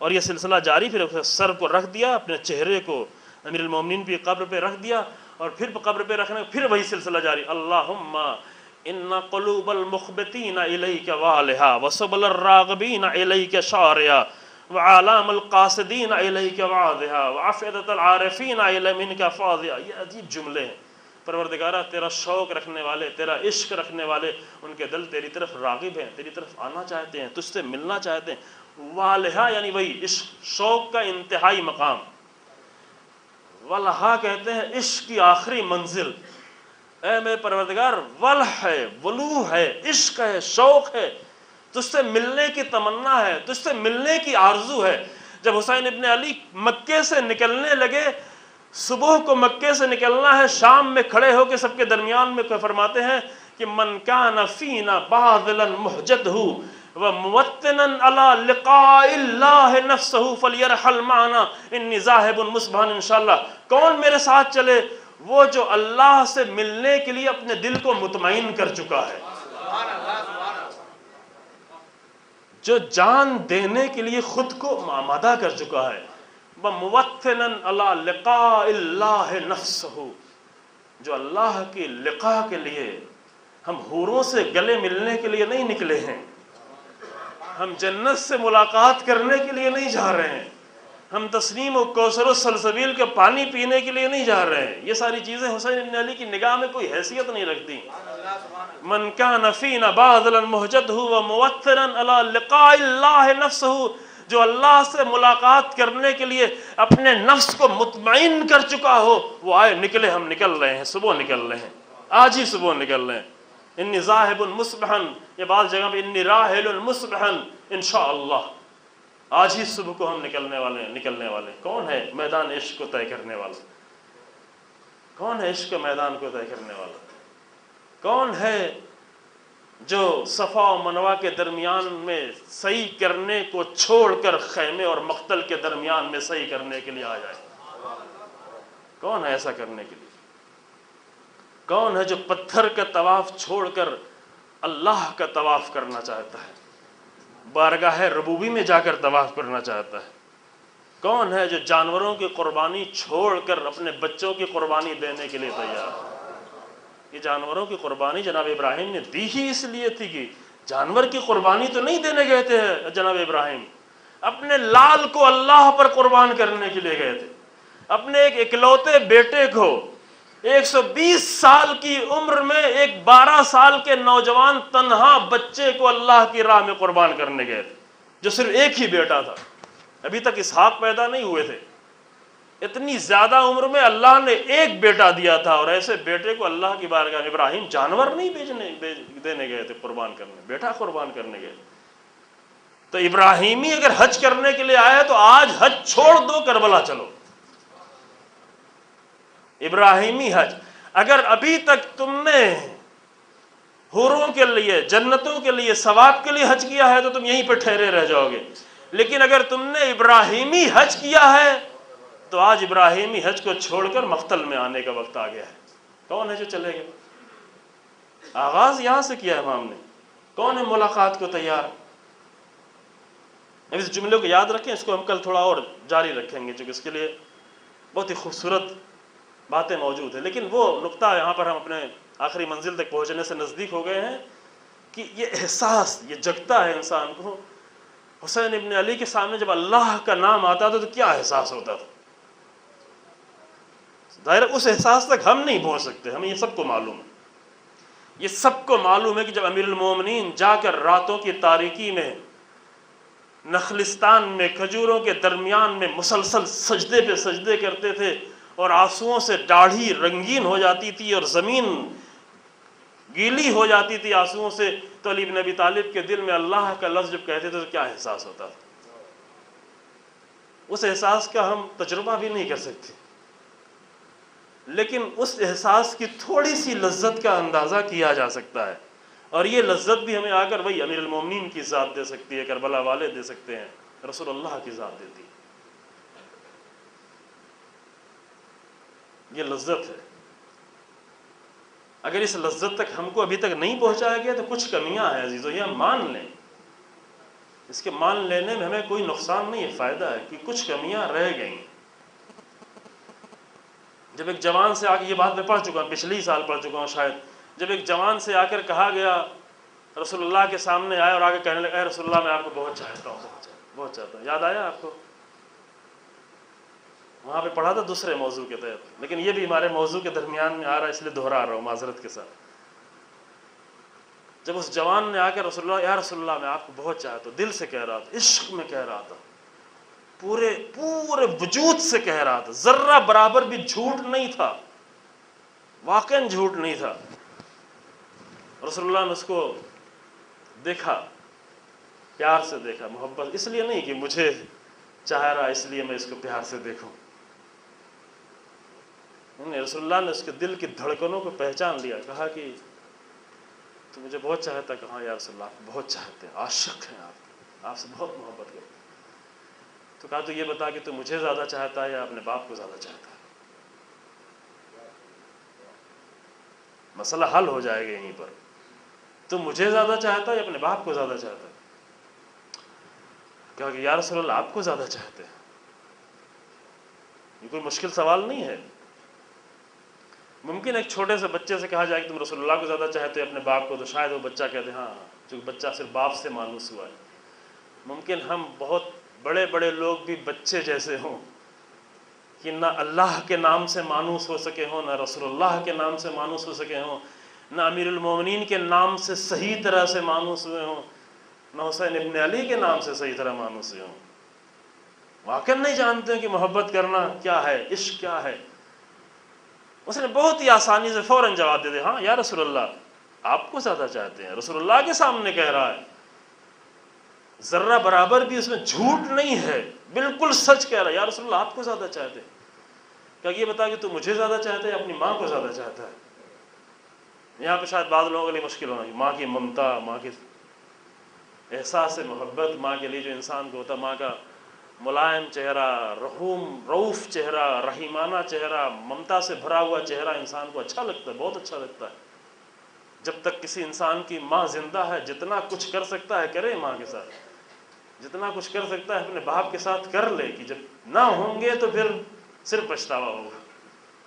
اور یہ سلسلہ جاری، پھر سر کو رکھ دیا، اپنے چہرے کو امیر المومنین کی قبر پہ رکھ دیا، اور پھر قبر پہ رکھنے پھر وہی سلسلہ جاری، اللہم ان قلوب المخبتین الیک والہا وسبل الراغبین الیک شاریا وعالام القاصدین الیک واضحا وعفیدۃ العارفین الی منک فاضیا۔ یہ عجیب جملے ہیں۔ پروردگارہ تیرا شوق رکھنے والے، تیرا عشق رکھنے والے، ان کے دل تیری طرف راغب ہیں، تیری طرف آنا چاہتے ہیں، تجھ سے ملنا چاہتے ہیں۔ والہا یعنی وہی عشق، شوق کا انتہائی مقام۔ والہا کہتے ہیں عشق کی آخری منزل۔ اے میرے پروردگار ولہ ہے، ولو ہے، عشق ہے، شوق ہے، تجھ سے ملنے کی تمنا ہے، تجھ سے ملنے کی آرزو ہے۔ جب حسین ابن علی مکے سے نکلنے لگے، صبح کو مکے سے نکلنا ہے، شام میں کھڑے ہو کے سب کے درمیان میں فرماتے ہیں کہ من کان فینا باذلا مہجدہ وموطنا علی لقاء اللہ نفسہ فلیرحل معنا انی ذاہب مصبحا انشاءاللہ۔ کون میرے ساتھ چلے؟ وہ جو اللہ سے ملنے کے لیے اپنے دل کو مطمئن کر چکا ہے، جو جان دینے کے لیے خود کو آمادہ کر چکا ہے۔ وَمُوَطِّنًا عَلَىٰ لِقَاءِ اللَّهِ نَفْسَهُ، جو اللہ کی لقاء کے لیے، ہم حوروں سے گلے ملنے کے لیے نہیں نکلے ہیں، ہم جنت سے ملاقات کرنے کے لیے نہیں جا رہے ہیں، ہم تسنیم و کوثر و سلسبیل کے پانی پینے کے لیے نہیں جا رہے ہیں۔ یہ ساری چیزیں حسین بن علی کی نگاہ میں کوئی حیثیت نہیں رکھتی۔ من کان فینا باذلا مہجدہ وموطنا علی لقاء اللہ نفسہ، جو اللہ سے ملاقات کرنے کے لیے اپنے نفس کو مطمئن کر چکا ہو، وہ آئے نکلے، ہم نکل رہے ہیں، صبح نکل رہے ہیں، آج ہی صبح نکل رہے ہیں۔ انی ذاہب مصبحا، یہ بعض جگہ پہ انی راحل مصبحا انشاءاللہ، آج ہی صبح کو ہم نکلنے والے ہیں۔ کون ہے میدان عشق کو طے کرنے والا؟ کون ہے عشق کے میدان کو طے کرنے والا؟ کون ہے جو صفا و منوا کے درمیان میں صحیح کرنے کو چھوڑ کر خیمے اور مقتل کے درمیان میں صحیح کرنے کے لیے آ جائے؟ کون ہے ایسا کرنے کے لیے؟ کون ہے جو پتھر کا طواف چھوڑ کر اللہ کا طواف کرنا چاہتا ہے، بارگاہ ربوبی میں جا کر طواف کرنا چاہتا ہے؟ کون ہے جو جانوروں کی قربانی چھوڑ کر اپنے بچوں کی قربانی دینے کے لیے تیار ہے؟ یہ جانوروں کی قربانی جناب ابراہیم نے دی ہی اس لیے تھی کہ جانور کی قربانی تو نہیں دینے گئے تھے جناب ابراہیم، اپنے لال کو اللہ پر قربان کرنے کے لیے گئے تھے، اپنے ایک اکلوتے بیٹے کو 120 سال کی عمر میں ایک 12 سال کے نوجوان تنہا بچے کو اللہ کی راہ میں قربان کرنے گئے تھے، جو صرف ایک ہی بیٹا تھا، ابھی تک اسحاق پیدا نہیں ہوئے تھے۔ اتنی زیادہ عمر میں اللہ نے ایک بیٹا دیا تھا، اور ایسے بیٹے کو اللہ کی بارگاہ میں ابراہیم جانور نہیں دینے گئے تھے قربان کرنے، بیٹا قربان کرنے گئے۔ تو ابراہیمی اگر حج کرنے کے لیے آیا تو آج حج چھوڑ دو، کربلا چلو۔ ابراہیمی حج، اگر ابھی تک تم نے حوروں کے لیے، جنتوں کے لیے، ثواب کے لیے حج کیا ہے تو تم یہیں پہ ٹھہرے رہ جاؤ گے، لیکن اگر تم نے ابراہیمی حج کیا ہے تو آج ابراہیمی حج کو چھوڑ کر مقتل میں آنے کا وقت آ گیا ہے۔ کون ہے جو چلے گا؟ آغاز یہاں سے کیا امام نے، کون ہے ملاقات کو تیار؟ اب اس جملے کو یاد رکھیں، اس کو ہم کل تھوڑا اور جاری رکھیں گے چونکہ اس کے لیے بہت ہی خوبصورت باتیں موجود ہیں، لیکن وہ نقطہ یہاں پر ہم اپنے آخری منزل تک پہنچنے سے نزدیک ہو گئے ہیں کہ یہ احساس یہ جگتا ہے انسان کو۔ حسین ابن علی کے سامنے جب اللہ کا نام آتا تھا تو کیا احساس ہوتا تھا؟ ظاہر اس احساس تک ہم نہیں پہنچ سکتے، ہمیں یہ سب کو معلوم ہے، یہ سب کو معلوم ہے کہ جب امیر المومنین جا کر راتوں کی تاریکی میں نخلستان میں کھجوروں کے درمیان میں مسلسل سجدے پہ سجدے کرتے تھے اور آنسوؤں سے داڑھی رنگین ہو جاتی تھی اور زمین گیلی ہو جاتی تھی آنسوؤں سے، تو علی بن ابی طالب کے دل میں اللہ کا لفظ جب کہتے تھے تو کیا احساس ہوتا تھا؟ اس احساس کا ہم تجربہ بھی نہیں کر سکتے، لیکن اس احساس کی تھوڑی سی لذت کا اندازہ کیا جا سکتا ہے، اور یہ لذت بھی ہمیں آ کر وہی امیر المومنین کی ذات دے سکتی ہے، کربلا والے دے سکتے ہیں، رسول اللہ کی ذات دیتی ہے۔ یہ لذت ہے، اگر اس لذت تک ہم کو ابھی تک نہیں پہنچایا گیا تو کچھ کمیاں ہیں عزیزو، یہ ہم مان لیں، اس کے مان لینے میں ہمیں کوئی نقصان نہیں ہے، فائدہ ہے کہ کچھ کمیاں رہ گئیں۔ جب ایک جوان سے آ کے، یہ بات میں پڑھ چکا ہوں، پچھلی سال پڑھ چکا ہوں شاید، جب ایک جوان سے آ کر کہا گیا، رسول اللہ کے سامنے آیا اور آگے کہنے لگا، اے رسول اللہ میں آپ کو بہت چاہتا ہوں، بہت چاہتا ہوں، یاد آیا آپ کو؟ وہاں پہ پڑھا تھا دوسرے موضوع کے تحت، لیکن یہ بھی ہمارے موضوع کے درمیان میں آ رہا ہے اس لیے دہرا رہا ہوں معذرت کے ساتھ۔ جب اس جوان نے آ کر رسول اللہ، یا رسول اللہ میں آپ کو بہت چاہتا ہوں، دل سے کہہ رہا تھا، عشق میں کہہ رہا تھا، پورے وجود سے کہہ رہا تھا، ذرہ برابر بھی جھوٹ نہیں تھا، واقعاً جھوٹ نہیں تھا۔ رسول اللہ نے اس کو دیکھا، پیار سے دیکھا، محبت، اس لیے نہیں کہ مجھے چاہ رہا اس لیے میں اس کو پیار سے دیکھوں، رسول اللہ نے اس کے دل کی دھڑکنوں کو پہچان لیا، کہا کہ تو مجھے بہت چاہتا، کہا یا رسول اللہ آپ بہت چاہتے ہیں، عاشق ہیں آپ سے بہت محبت کرتے ہیں۔ تو کہا تو یہ بتا کہ تو مجھے زیادہ چاہتا ہے یا اپنے باپ کو زیادہ چاہتا ہے؟ مسئلہ حل ہو جائے گا یہیں پر، تو مجھے زیادہ چاہتا ہے یا اپنے باپ کو زیادہ چاہتا ہے؟ کہا کہ یا رسول اللہ آپ کو زیادہ چاہتے ہیں۔ یہ کوئی مشکل سوال نہیں ہے، ممکن ایک چھوٹے سے بچے سے کہا جائے کہ تم رسول اللہ کو زیادہ چاہتے ہو اپنے باپ کو، تو شاید وہ بچہ کہتے ہاں، چونکہ بچہ صرف باپ سے مانوس ہوا ہے۔ ممکن ہم بہت بڑے بڑے لوگ بھی بچے جیسے ہوں کہ نہ اللہ کے نام سے مانوس ہو سکے ہوں، نہ رسول اللہ کے نام سے مانوس ہو سکے ہوں، نہ امیر المومنین کے نام سے صحیح طرح سے مانوس ہوئے ہوں، نہ حسین ابن علی کے نام سے صحیح طرح مانوس ہوئے ہوں، واقعا نہیں جانتے کہ محبت کرنا کیا ہے، عشق کیا ہے۔ اس نے بہت ہی آسانی سے فوراً جواب دے دیا، ہاں یا رسول اللہ آپ کو زیادہ چاہتے ہیں۔ رسول اللہ کے سامنے کہہ رہا ہے، ذرہ برابر بھی اس میں جھوٹ نہیں ہے، بالکل سچ کہہ رہا ہے، یا رسول اللہ آپ کو زیادہ چاہتے ہیں۔ کہ یہ بتا کہ تو مجھے زیادہ چاہتا ہے یا اپنی ماں کو زیادہ چاہتا ہے؟ یہاں پہ شاید بعض لوگوں کے لیے مشکل ہونا، ماں کی ممتا، ماں کے احساس محبت، ماں کے لیے جو انسان کو ہوتا، ماں کا ملائم چہرہ، رعوف چہرہ، رحیمانہ چہرہ، ممتا سے بھرا ہوا چہرہ انسان کو اچھا لگتا ہے، بہت اچھا لگتا ہے۔ جب تک کسی انسان کی ماں زندہ ہے، جتنا کچھ کر سکتا ہے کرے ماں کے ساتھ، جتنا کچھ کر سکتا ہے اپنے باپ کے ساتھ کر لے، کہ جب نہ ہوں گے تو پھر صرف پچھتاوا ہوگا،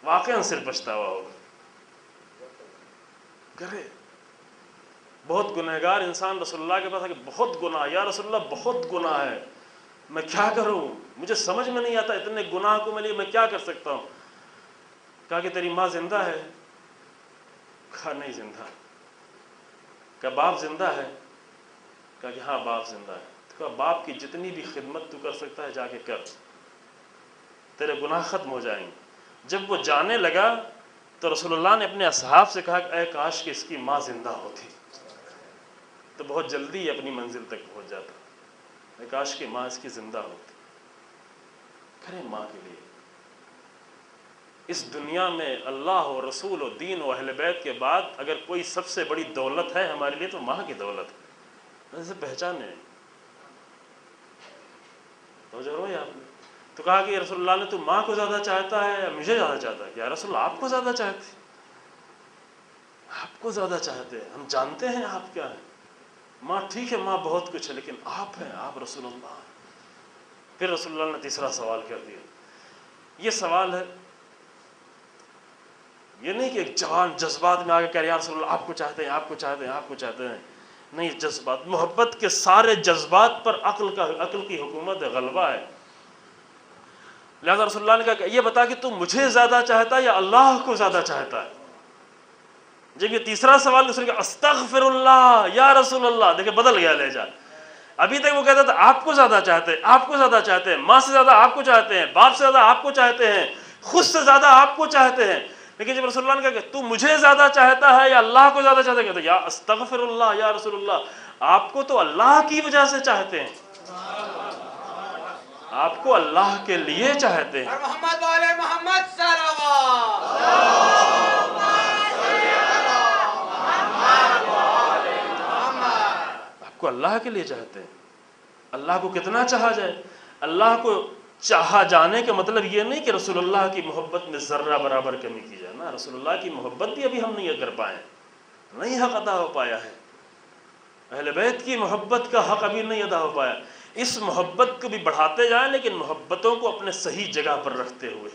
واقعاً صرف پچھتاوا ہوگا۔ کرے. بہت گنہگار انسان رسول اللہ کے پاس آ کہ بہت گناہ، یا رسول اللہ بہت گناہ ہے، میں کیا کروں، مجھے سمجھ میں نہیں آتا اتنے گناہ کو میں کیا کر سکتا ہوں. کہا کہ تیری ماں زندہ ہے؟ کہا نہیں زندہ. کہا باپ زندہ ہے؟ کہا کہ ہاں باپ زندہ ہے. کہا باپ کی جتنی بھی خدمت تو کر سکتا ہے جا کے کر، تیرے گناہ ختم ہو جائیں گے. جب وہ جانے لگا تو رسول اللہ نے اپنے اصحاب سے کہا کہ اے کاش کہ اس کی ماں زندہ ہوتی تو بہت جلدی اپنی منزل تک پہنچ جاتا. اے کاش کہ ماں اس کی زندہ ہوتی. کریں ماں کے لیے. اس دنیا میں اللہ و رسول و دین و اہل بیت کے بعد اگر کوئی سب سے بڑی دولت ہے ہمارے لیے تو ماں کی دولت ہے. اسے پہچانے تو ضرور ہے آپ نے. تو کہا کہ رسول اللہ نے تو ماں کو زیادہ چاہتا ہے یا مجھے زیادہ چاہتا ہے؟ کہ یا رسول اللہ آپ کو زیادہ چاہتے، آپ کو زیادہ چاہتے ہیں، ہم جانتے ہیں آپ کیا ہیں. ماں ٹھیک ہے، ماں بہت کچھ ہے، لیکن آپ ہیں، آپ رسول اللہ. پھر رسول اللہ نے تیسرا سوال کر دیا. یہ سوال ہے، یہ نہیں کہ ایک جوان جذبات میں آگے کہہ رہے یا رسول اللہ آپ کو چاہتے ہیں، آپ کو چاہتے ہیں، آپ کو چاہتے ہیں. نہیں، جذبات، محبت کے سارے جذبات پر عقل کی حکومت ہے، غلبہ ہے. لہذا رسول اللہ نے کہا کہ یہ بتا کہ تو مجھے زیادہ چاہتا ہے یا اللہ کو زیادہ چاہتا ہے. جب یہ تیسرا سوال اس نے کہا استغفر اللہ یا رسول اللہ. دیکھیں بدل گیا لہجہ. ابھی تک وہ کہتا تھا آپ کو زیادہ چاہتے ہیں، آپ کو زیادہ چاہتے ہیں، ماں سے زیادہ آپ کو چاہتے ہیں، باپ سے زیادہ آپ کو چاہتے ہیں، خود سے زیادہ آپ کو چاہتے ہیں. لیکن جب رسول اللہ نے کہا کہ تو مجھے زیادہ چاہتا ہے یا اللہ کو زیادہ چاہتا ہے، کہتا یا استغفر اللہ یا رسول اللہ، آپ کو تو اللہ کی وجہ سے چاہتے ہیں، آپ کو اللہ کے لیے چاہتے ہیں. محمد والے محمد صلوات. آپ کو اللہ کے لیے چاہتے ہیں. اللہ کو کتنا چاہا جائے. اللہ کو چاہا جانے کا مطلب یہ نہیں کہ رسول اللہ کی محبت میں ذرہ برابر کمی کی جائے نا. رسول اللہ کی محبت بھی ابھی ہم نہیں کر پائے، نہیں حق ادا ہو پایا ہے. اہل بیت کی محبت کا حق ابھی نہیں ادا ہو پایا. اس محبت کو بھی بڑھاتے جائیں، لیکن محبتوں کو اپنے صحیح جگہ پر رکھتے ہوئے.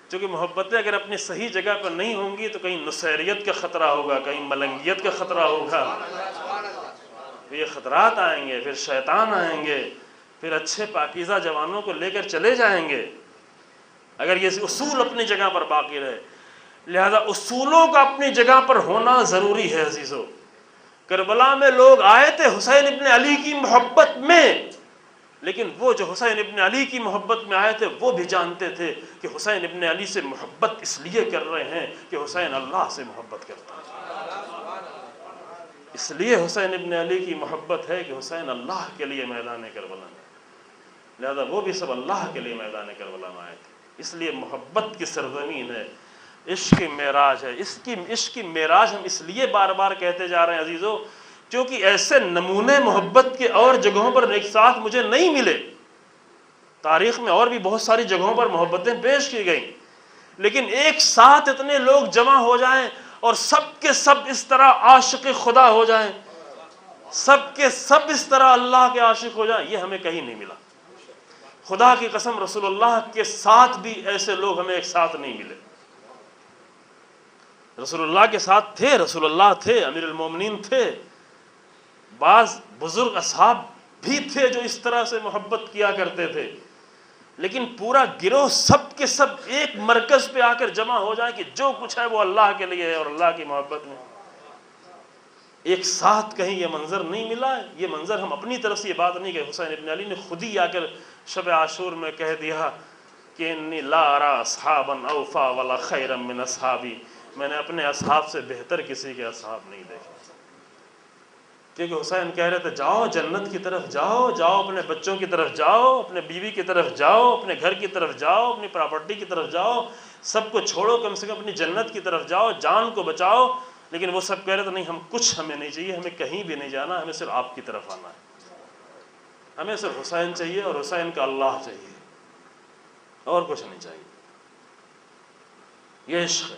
چونکہ محبتیں اگر اپنی صحیح جگہ پر نہیں ہوں گی تو کہیں نصیریت کا خطرہ ہوگا، کہیں ملنگیت کا خطرہ ہوگا. یہ خطرات آئیں گے، پھر شیطان آئیں گے، پھر اچھے پاکیزہ جوانوں کو لے کر چلے جائیں گے اگر یہ اصول اپنی جگہ پر باقی رہے. لہذا اصولوں کا اپنی جگہ پر ہونا ضروری ہے عزیزو. کربلا میں لوگ آئے تھے حسین ابن علی کی محبت میں، لیکن وہ جو حسین ابن علی کی محبت میں آئے تھے وہ بھی جانتے تھے کہ حسین ابن علی سے محبت اس لیے کر رہے ہیں کہ حسین اللہ سے محبت کرتا ہے. اس لیے حسین ابن علی کی محبت ہے کہ حسین اللہ کے لیے میدان کربلا میں. لہذا وہ بھی سب اللہ کے لیے میدان کربلا میں آئے تھے. اس لیے محبت کی سرزمین ہے، عشق کی معراج ہے. عشق کی معراج ہم اس لیے بار بار کہتے جا رہے ہیں عزیزو، کیونکہ ایسے نمونے محبت کے اور جگہوں پر ایک ساتھ مجھے نہیں ملے. تاریخ میں اور بھی بہت ساری جگہوں پر محبتیں پیش کی گئیں، لیکن ایک ساتھ اتنے لوگ جمع ہو جائیں اور سب کے سب اس طرح عاشق خدا ہو جائیں، سب کے سب اس طرح اللہ کے عاشق ہو جائیں، یہ ہمیں کہیں نہیں ملا. خدا کی قسم رسول اللہ کے ساتھ بھی ایسے لوگ ہمیں ایک ساتھ نہیں ملے. رسول اللہ کے ساتھ تھے، رسول اللہ تھے، امیر المومنین تھے، بعض بزرگ اصحاب بھی تھے جو اس طرح سے محبت کیا کرتے تھے، لیکن پورا گروہ سب کے سب ایک مرکز پہ آ کر جمع ہو جائے کہ جو کچھ ہے وہ اللہ کے لیے ہے اور اللہ کی محبت میں. ایک ساتھ کہیں یہ منظر نہیں ملا ہے. یہ منظر ہم اپنی طرف سے یہ بات نہیں کہ حسین ابن علی نے خود ہی آ کر شب عاشور میں کہہ دیا کہ انی لا ارا اصحابا اوفا ولا خیرا من اصحابی، میں نے اپنے اصحاب سے بہتر کسی کے اصحاب نہیں دیکھے. کیونکہ حسین کہہ رہے تھے جاؤ جنت کی طرف جاؤ، جاؤ اپنے بچوں کی طرف جاؤ، اپنے بیوی کی طرف جاؤ، اپنے گھر کی طرف جاؤ، اپنی پراپرٹی کی طرف جاؤ، سب کو چھوڑو، کم سے کم اپنی جنت کی طرف جاؤ، جان کو بچاؤ. لیکن وہ سب کہہ رہے تھے نہیں، ہمیں نہیں چاہیے، ہمیں کہیں بھی نہیں جانا، ہمیں صرف آپ کی طرف آنا ہے، ہمیں صرف حسین چاہیے اور حسین کا اللہ چاہیے، اور کچھ نہیں چاہیے. یہ عشق ہے.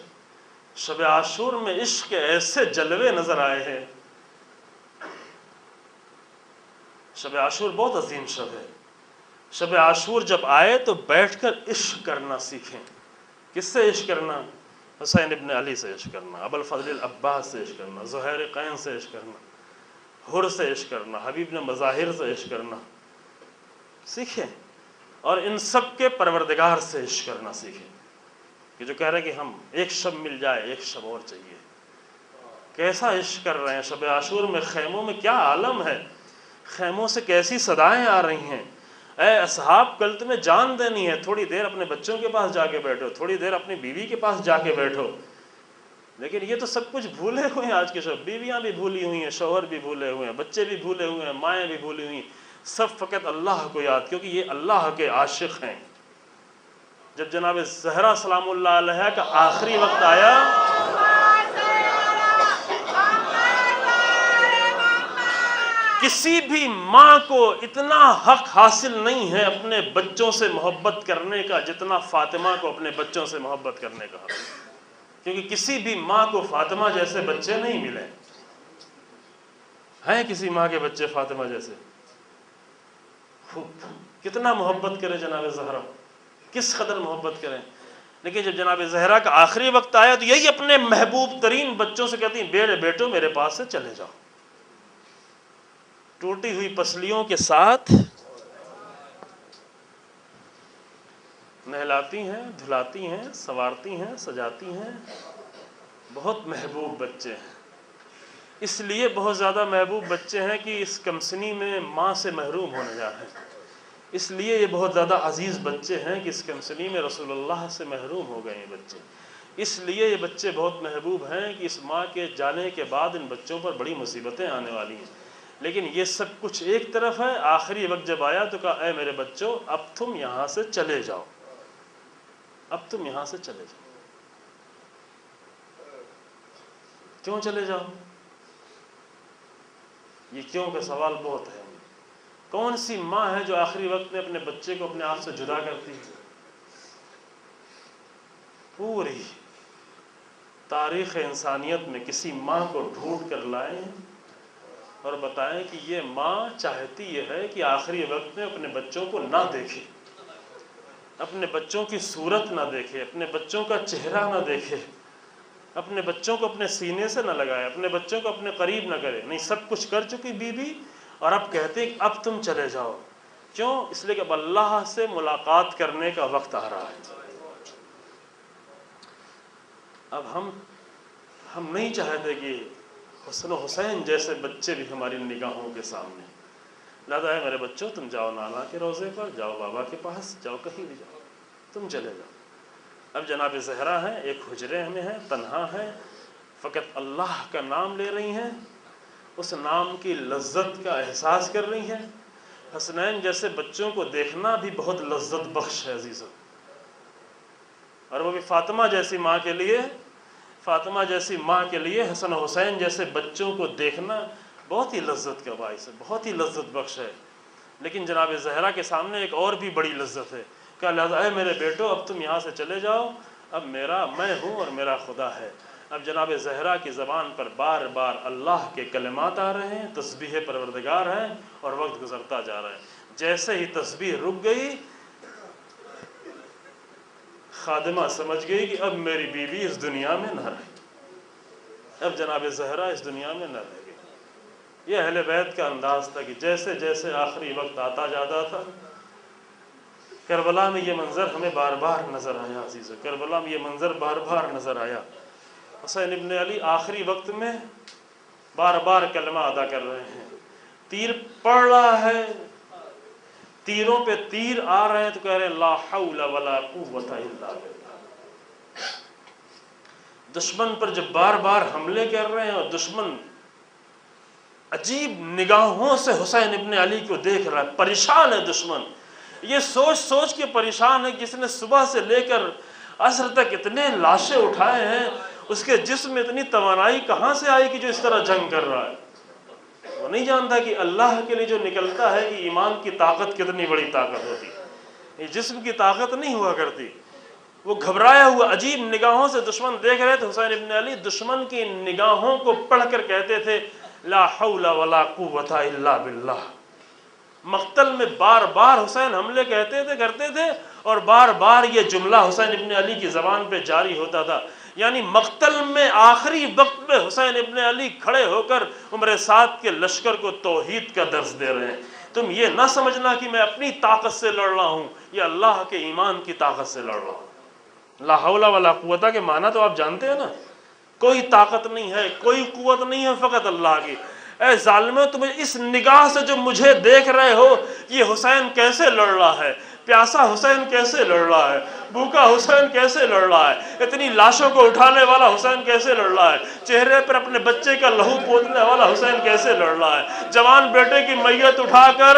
شب عاشور میں عشق کے ایسے جلوے نظر آئے ہیں. شب عاشور بہت عظیم شب ہے. شب عاشور جب آئے تو بیٹھ کر عشق کرنا سیکھیں. کس سے عشق کرنا؟ حسین ابن علی سے عشق کرنا، ابو الفضل العباس سے عشق کرنا، زہیر قین سے عشق کرنا، حر سے عشق کرنا، حبیب نے مظاہر سے عشق کرنا سیکھیں، اور ان سب کے پروردگار سے عشق کرنا سیکھیں، کہ جو کہہ رہے کہ ہم ایک شب مل جائے، ایک شب اور چاہیے۔ کیسا عشق کر رہے ہیں شب عاشور میں، خیموں میں کیا عالم ہے، خیموں سے کیسی صدائیں آ رہی ہیں۔ اے اصحاب، کل تمہیں جان دینی ہے، تھوڑی دیر اپنے بچوں کے پاس جا کے بیٹھو، تھوڑی دیر اپنی بیوی کے پاس جا کے بیٹھو۔ لیکن یہ تو سب کچھ بھولے ہوئے ہیں آج کے شب، بیویاں بھی بھولی ہوئی ہیں، شوہر بھی بھولے ہوئے ہیں، بچے بھی بھولے ہوئے ہیں، مائیں بھی بھولی ہوئی ہیں، سب فقط اللہ کو یاد، کیونکہ یہ اللہ کے عاشق ہیں۔ جب جناب زہرا سلام اللہ علیہ کا آخری وقت آیا، کسی بھی ماں کو اتنا حق حاصل نہیں ہے اپنے بچوں سے محبت کرنے کا جتنا فاطمہ کو اپنے بچوں سے محبت کرنے کا، کیونکہ کسی بھی ماں کو فاطمہ جیسے بچے نہیں ملے ہیں۔ کسی ماں کے بچے فاطمہ جیسے؟ کتنا محبت کرے جناب زہرا، کس قدر محبت کریں۔ لیکن جب جناب زہرا کا آخری وقت آیا تو یہی اپنے محبوب ترین بچوں سے کہتی ہیں، بیٹو میرے پاس سے چلے جاؤ۔ ٹوٹی ہوئی پسلیوں کے ساتھ نہلاتی ہیں، دھلاتی ہیں، سنوارتی ہیں، سجاتی ہیں۔ بہت محبوب بچے ہیں، اس لیے بہت زیادہ محبوب بچے ہیں کہ اس کمسنی میں ماں سے محروم ہونے جا رہے ہیں، اس لیے یہ بہت زیادہ عزیز بچے ہیں کہ اس کمسنی میں رسول اللہ سے محروم ہو گئے ہیں بچے، اس لیے یہ بچے بہت محبوب ہیں کہ اس ماں کے جانے کے بعد ان بچوں پر بڑی مصیبتیں آنے والی ہیں۔ لیکن یہ سب کچھ ایک طرف ہے، آخری وقت جب آیا تو کہا، اے میرے بچوں، اب تم یہاں سے چلے جاؤ، اب تم یہاں سے چلے جاؤ۔ کیوں چلے جاؤ؟ یہ کیوں کا سوال بہت ہے۔ کون سی ماں ہے جو آخری وقت میں اپنے بچے کو اپنے آپ سے جدا کرتی ہے؟ پوری تاریخ انسانیت میں کسی ماں کو ڈھونڈ کر لائیں اور بتائیں کہ یہ ماں چاہتی یہ ہے کہ آخری وقت میں اپنے بچوں کو نہ دیکھے، اپنے بچوں کی صورت نہ دیکھے، اپنے بچوں کا چہرہ نہ دیکھے، اپنے بچوں کو اپنے سینے سے نہ لگائے، اپنے بچوں کو اپنے قریب نہ کرے۔ نہیں، سب کچھ کر چکی بیوی، اور اب کہتے کہ اب تم چلے جاؤ۔ کیوں؟ اس لیے کہ اب اللہ سے ملاقات کرنے کا وقت آ رہا ہے۔ اب ہم نہیں چاہتے کہ حسن و حسین جیسے بچے بھی ہماری نگاہوں کے سامنے۔ لہذا ہے میرے بچوں، تم جاؤ نانا کے روضے پر، جاؤ بابا کے پاس، جاؤ کہیں بھی جاؤ، تم چلے جاؤ۔ اب جناب زہرا ہیں، ایک حجرے میں ہیں، تنہا ہیں، فقط اللہ کا نام لے رہی ہیں، اس نام کی لذت کا احساس کر رہی ہیں۔ حسنین جیسے بچوں کو دیکھنا بھی بہت لذت بخش ہے عزیزوں، اور وہ بھی فاطمہ جیسی ماں کے لیے، فاطمہ جیسی ماں کے لیے حسن و حسین جیسے بچوں کو دیکھنا بہت ہی لذت کا باعث ہے، بہت ہی لذت بخش ہے۔ لیکن جناب زہرا کے سامنے ایک اور بھی بڑی لذت ہے کہ لہذا اے میرے بیٹو، اب تم یہاں سے چلے جاؤ، اب میں ہوں اور میرا خدا ہے۔ اب جناب زہرا کی زبان پر بار بار اللہ کے کلمات آ رہے ہیں، تسبیح پروردگار ہیں، اور وقت گزرتا جا رہا ہے۔ جیسے ہی تسبیح رک گئی، خادمہ سمجھ گئی کہ اب میری بیوی اس دنیا میں نہ رہے، اب جناب زہرا اس دنیا میں نہ رہے گی۔ یہ اہل بیت کا انداز تھا کہ جیسے جیسے آخری وقت آتا جاتا تھا، کربلا میں یہ منظر ہمیں بار بار نظر آیا عزیزو، کربلا میں یہ منظر بار بار نظر آیا۔ حسین ابن علی آخری وقت میں بار بار کلمہ ادا کر رہے ہیں، تیر پڑ رہا ہے، تیروں پہ تیر آ رہے ہیں تو کہہ رہے ہیں لا حول ولا قوت الا باللہ۔ دشمن پر جب بار بار حملے کر رہے ہیں اور دشمن عجیب نگاہوں سے حسین ابن علی کو دیکھ رہا ہے، پریشان ہے دشمن، یہ سوچ سوچ کے پریشان ہے کہ جس نے صبح سے لے کر عصر تک اتنے لاشیں اٹھائے ہیں، اس کے جسم میں اتنی توانائی کہاں سے آئی کہ جو اس طرح جنگ کر رہا ہے؟ وہ نہیں جانتا کہ اللہ کے لیے جو نکلتا ہے کہ ایمان کی طاقت کتنی بڑی طاقت ہوتی ہے، یہ جسم کی طاقت نہیں ہوا کرتی۔ وہ گھبرایا ہوا عجیب نگاہوں سے دشمن دیکھ رہے تھے۔ حسین ابن علی دشمن کی نگاہوں کو پڑھ کر کہتے تھے لا حول ولا قوت الا باللہ۔ مقتل میں بار بار حسین حملے کہتے تھے، کرتے تھے، اور بار بار یہ جملہ حسین ابن علی کی زبان پہ جاری ہوتا تھا یعنی مقتل میں آخری وقت میں حسین ابن علی کھڑے ہو کر عمر سعد کے لشکر کو توحید کا درس دے رہے ہیں۔ تم یہ نہ سمجھنا کہ میں اپنی طاقت سے لڑ رہا ہوں، یہ اللہ کے ایمان کی طاقت سے لڑ رہا ہوں۔ لا حول ولا قوت کے معنی تو آپ جانتے ہیں نا، کوئی طاقت نہیں ہے، کوئی قوت نہیں ہے، فقط اللہ کی۔ اے ظالموں، تمہیں اس نگاہ سے جو مجھے دیکھ رہے ہو، یہ حسین کیسے لڑ رہا ہے، پیاسا حسین کیسے لڑ رہا ہے، بھوکا حسین کیسے لڑ رہا ہے، اتنی لاشوں کو اٹھانے والا حسین کیسے لڑ رہا ہے، چہرے پر اپنے بچے کا لہو پوتنے والا حسین کیسے لڑ رہا ہے، جوان بیٹے کی میت اٹھا کر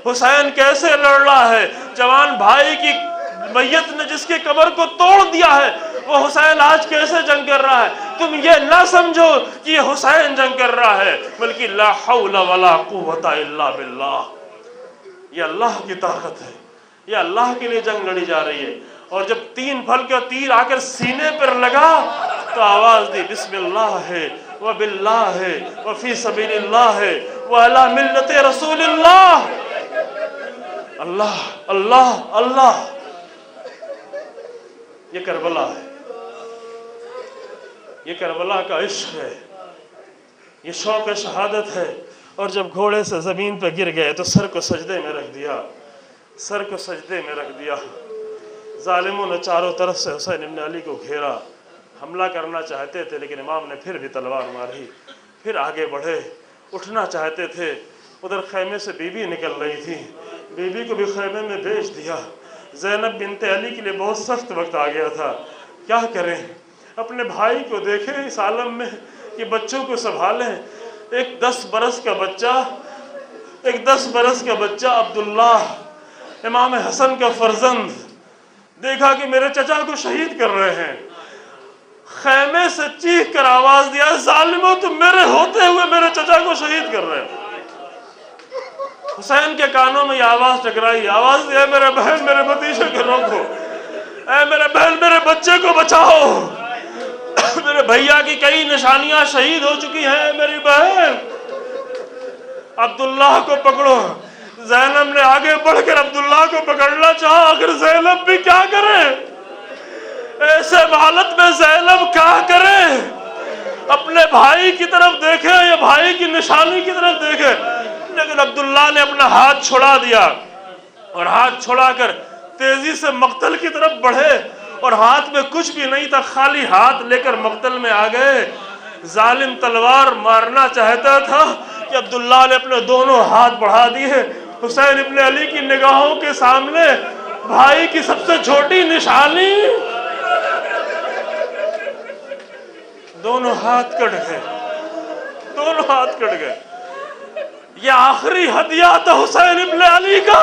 حسین کیسے لڑ رہا ہے، جوان بھائی کی میت نے جس کے قبر کو توڑ دیا ہے، وہ حسین آج کیسے جنگ کر رہا ہے۔ تم یہ نہ سمجھو کہ یہ حسین جنگ کر رہا ہے، بلکہ لا حول ولا قوت الا باللہ، یہ اللہ کی طاقت ہے، یہ اللہ کے لیے جنگ لڑی جا رہی ہے۔ اور جب 3 پھل کا تیر آ کر سینے پر لگا تو آواز دی بسم اللہ ہے وباللہ ہے وفی سبیل اللہ ہے وعلی ملت رسول اللہ۔ اللہ اللہ اللہ، یہ کربلا ہے، یہ کربلا کا عشق ہے، یہ شوق شہادت ہے۔ اور جب گھوڑے سے زمین پہ گر گئے تو سر کو سجدے میں رکھ دیا، سر کو سجدے میں رکھ دیا۔ ظالموں نے چاروں طرف سے حسین ابن علی کو گھیرا، حملہ کرنا چاہتے تھے لیکن امام نے پھر بھی تلوار ماری، پھر آگے بڑھے، اٹھنا چاہتے تھے۔ ادھر خیمے سے بی بی نکل رہی تھی، بی بی کو بھی خیمے میں بھیج دیا۔ زینب بنت علی کے لیے بہت سخت وقت آ گیا تھا، کیا کریں، اپنے بھائی کو دیکھیں اس عالم میں کہ بچوں کو سنبھالیں۔ ایک 10 برس کا بچہ عبداللہ امام حسن کا فرزند دیکھا کہ میرے چچا کو شہید کر رہے ہیں، خیمے سے چیخ کر آواز دیا ظالموں، تم میرے ہوتے ہوئے میرے چچا کو شہید کر رہے ہیں۔ حسین کے کانوں میں یہ آواز ٹکرائی، آواز دیا میرے بہن میرے بھتیجے کو روکو، اے میرے بہن میرے بچے کو بچاؤ، میرے بھیا کی کئی نشانیاں شہید ہو چکی ہیں، میری بہن عبداللہ کو پکڑو۔ زینب نے آگے بڑھ کر عبداللہ کو پکڑنا چاہا، آخر زینب بھی کیا کرے، ایسے حالت میں زینب کیا کرے، اپنے بھائی کی طرف دیکھے یا بھائی کی نشانی کی طرف دیکھے، لیکن عبداللہ نے اپنا ہاتھ چھڑا دیا اور ہاتھ چھڑا کر تیزی سے مقتل کی طرف بڑھے، اور ہاتھ میں کچھ بھی نہیں تھا، خالی ہاتھ لے کر مقتل میں آ گئے۔ ظالم تلوار مارنا چاہتا تھا کہ عبداللہ نے اپنے دونوں ہاتھ بڑھا دیے۔ حسین ابن علی کی نگاہوں کے سامنے بھائی کی سب سے چھوٹی نشانی، دونوں ہاتھ کٹ گئے، دونوں ہاتھ کٹ گئے۔ یہ آخری ہدیہ تھا حسین ابن علی کا۔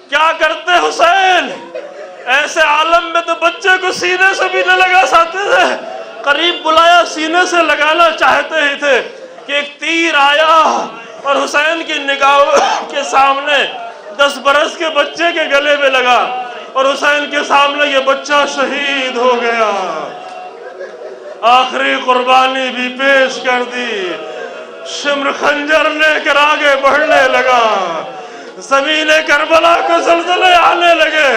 کیا کرتے حسین، ایسے عالم میں تو بچے کو سینے سے بھی نہ لگا سکتے تھے، قریب بلایا سینے سے لگانا چاہتے ہی تھے کہ ایک تیر آیا اور حسین کی نگاہوں کے سامنے 10 برس کے بچے کے گلے میں لگا، اور حسین کے سامنے یہ بچہ شہید ہو گیا۔ آخری قربانی بھی پیش کر دی، شمر خنجر لے کر آگے بڑھنے لگا، زمین کربلا کو زلزلے آنے لگے،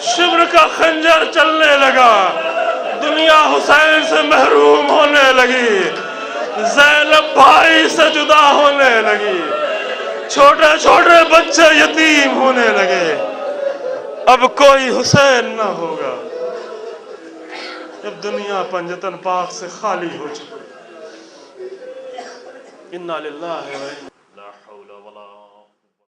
شمر کا خنجر چلنے لگا، دنیا حسین سے محروم ہونے لگی، زینب بھائی سے جدا ہونے لگی، چھوٹے چھوٹے بچے یتیم ہونے لگے۔ اب کوئی حسین نہ ہوگا، جب دنیا پنجتن پاک سے خالی ہو چکی۔ انا للہ و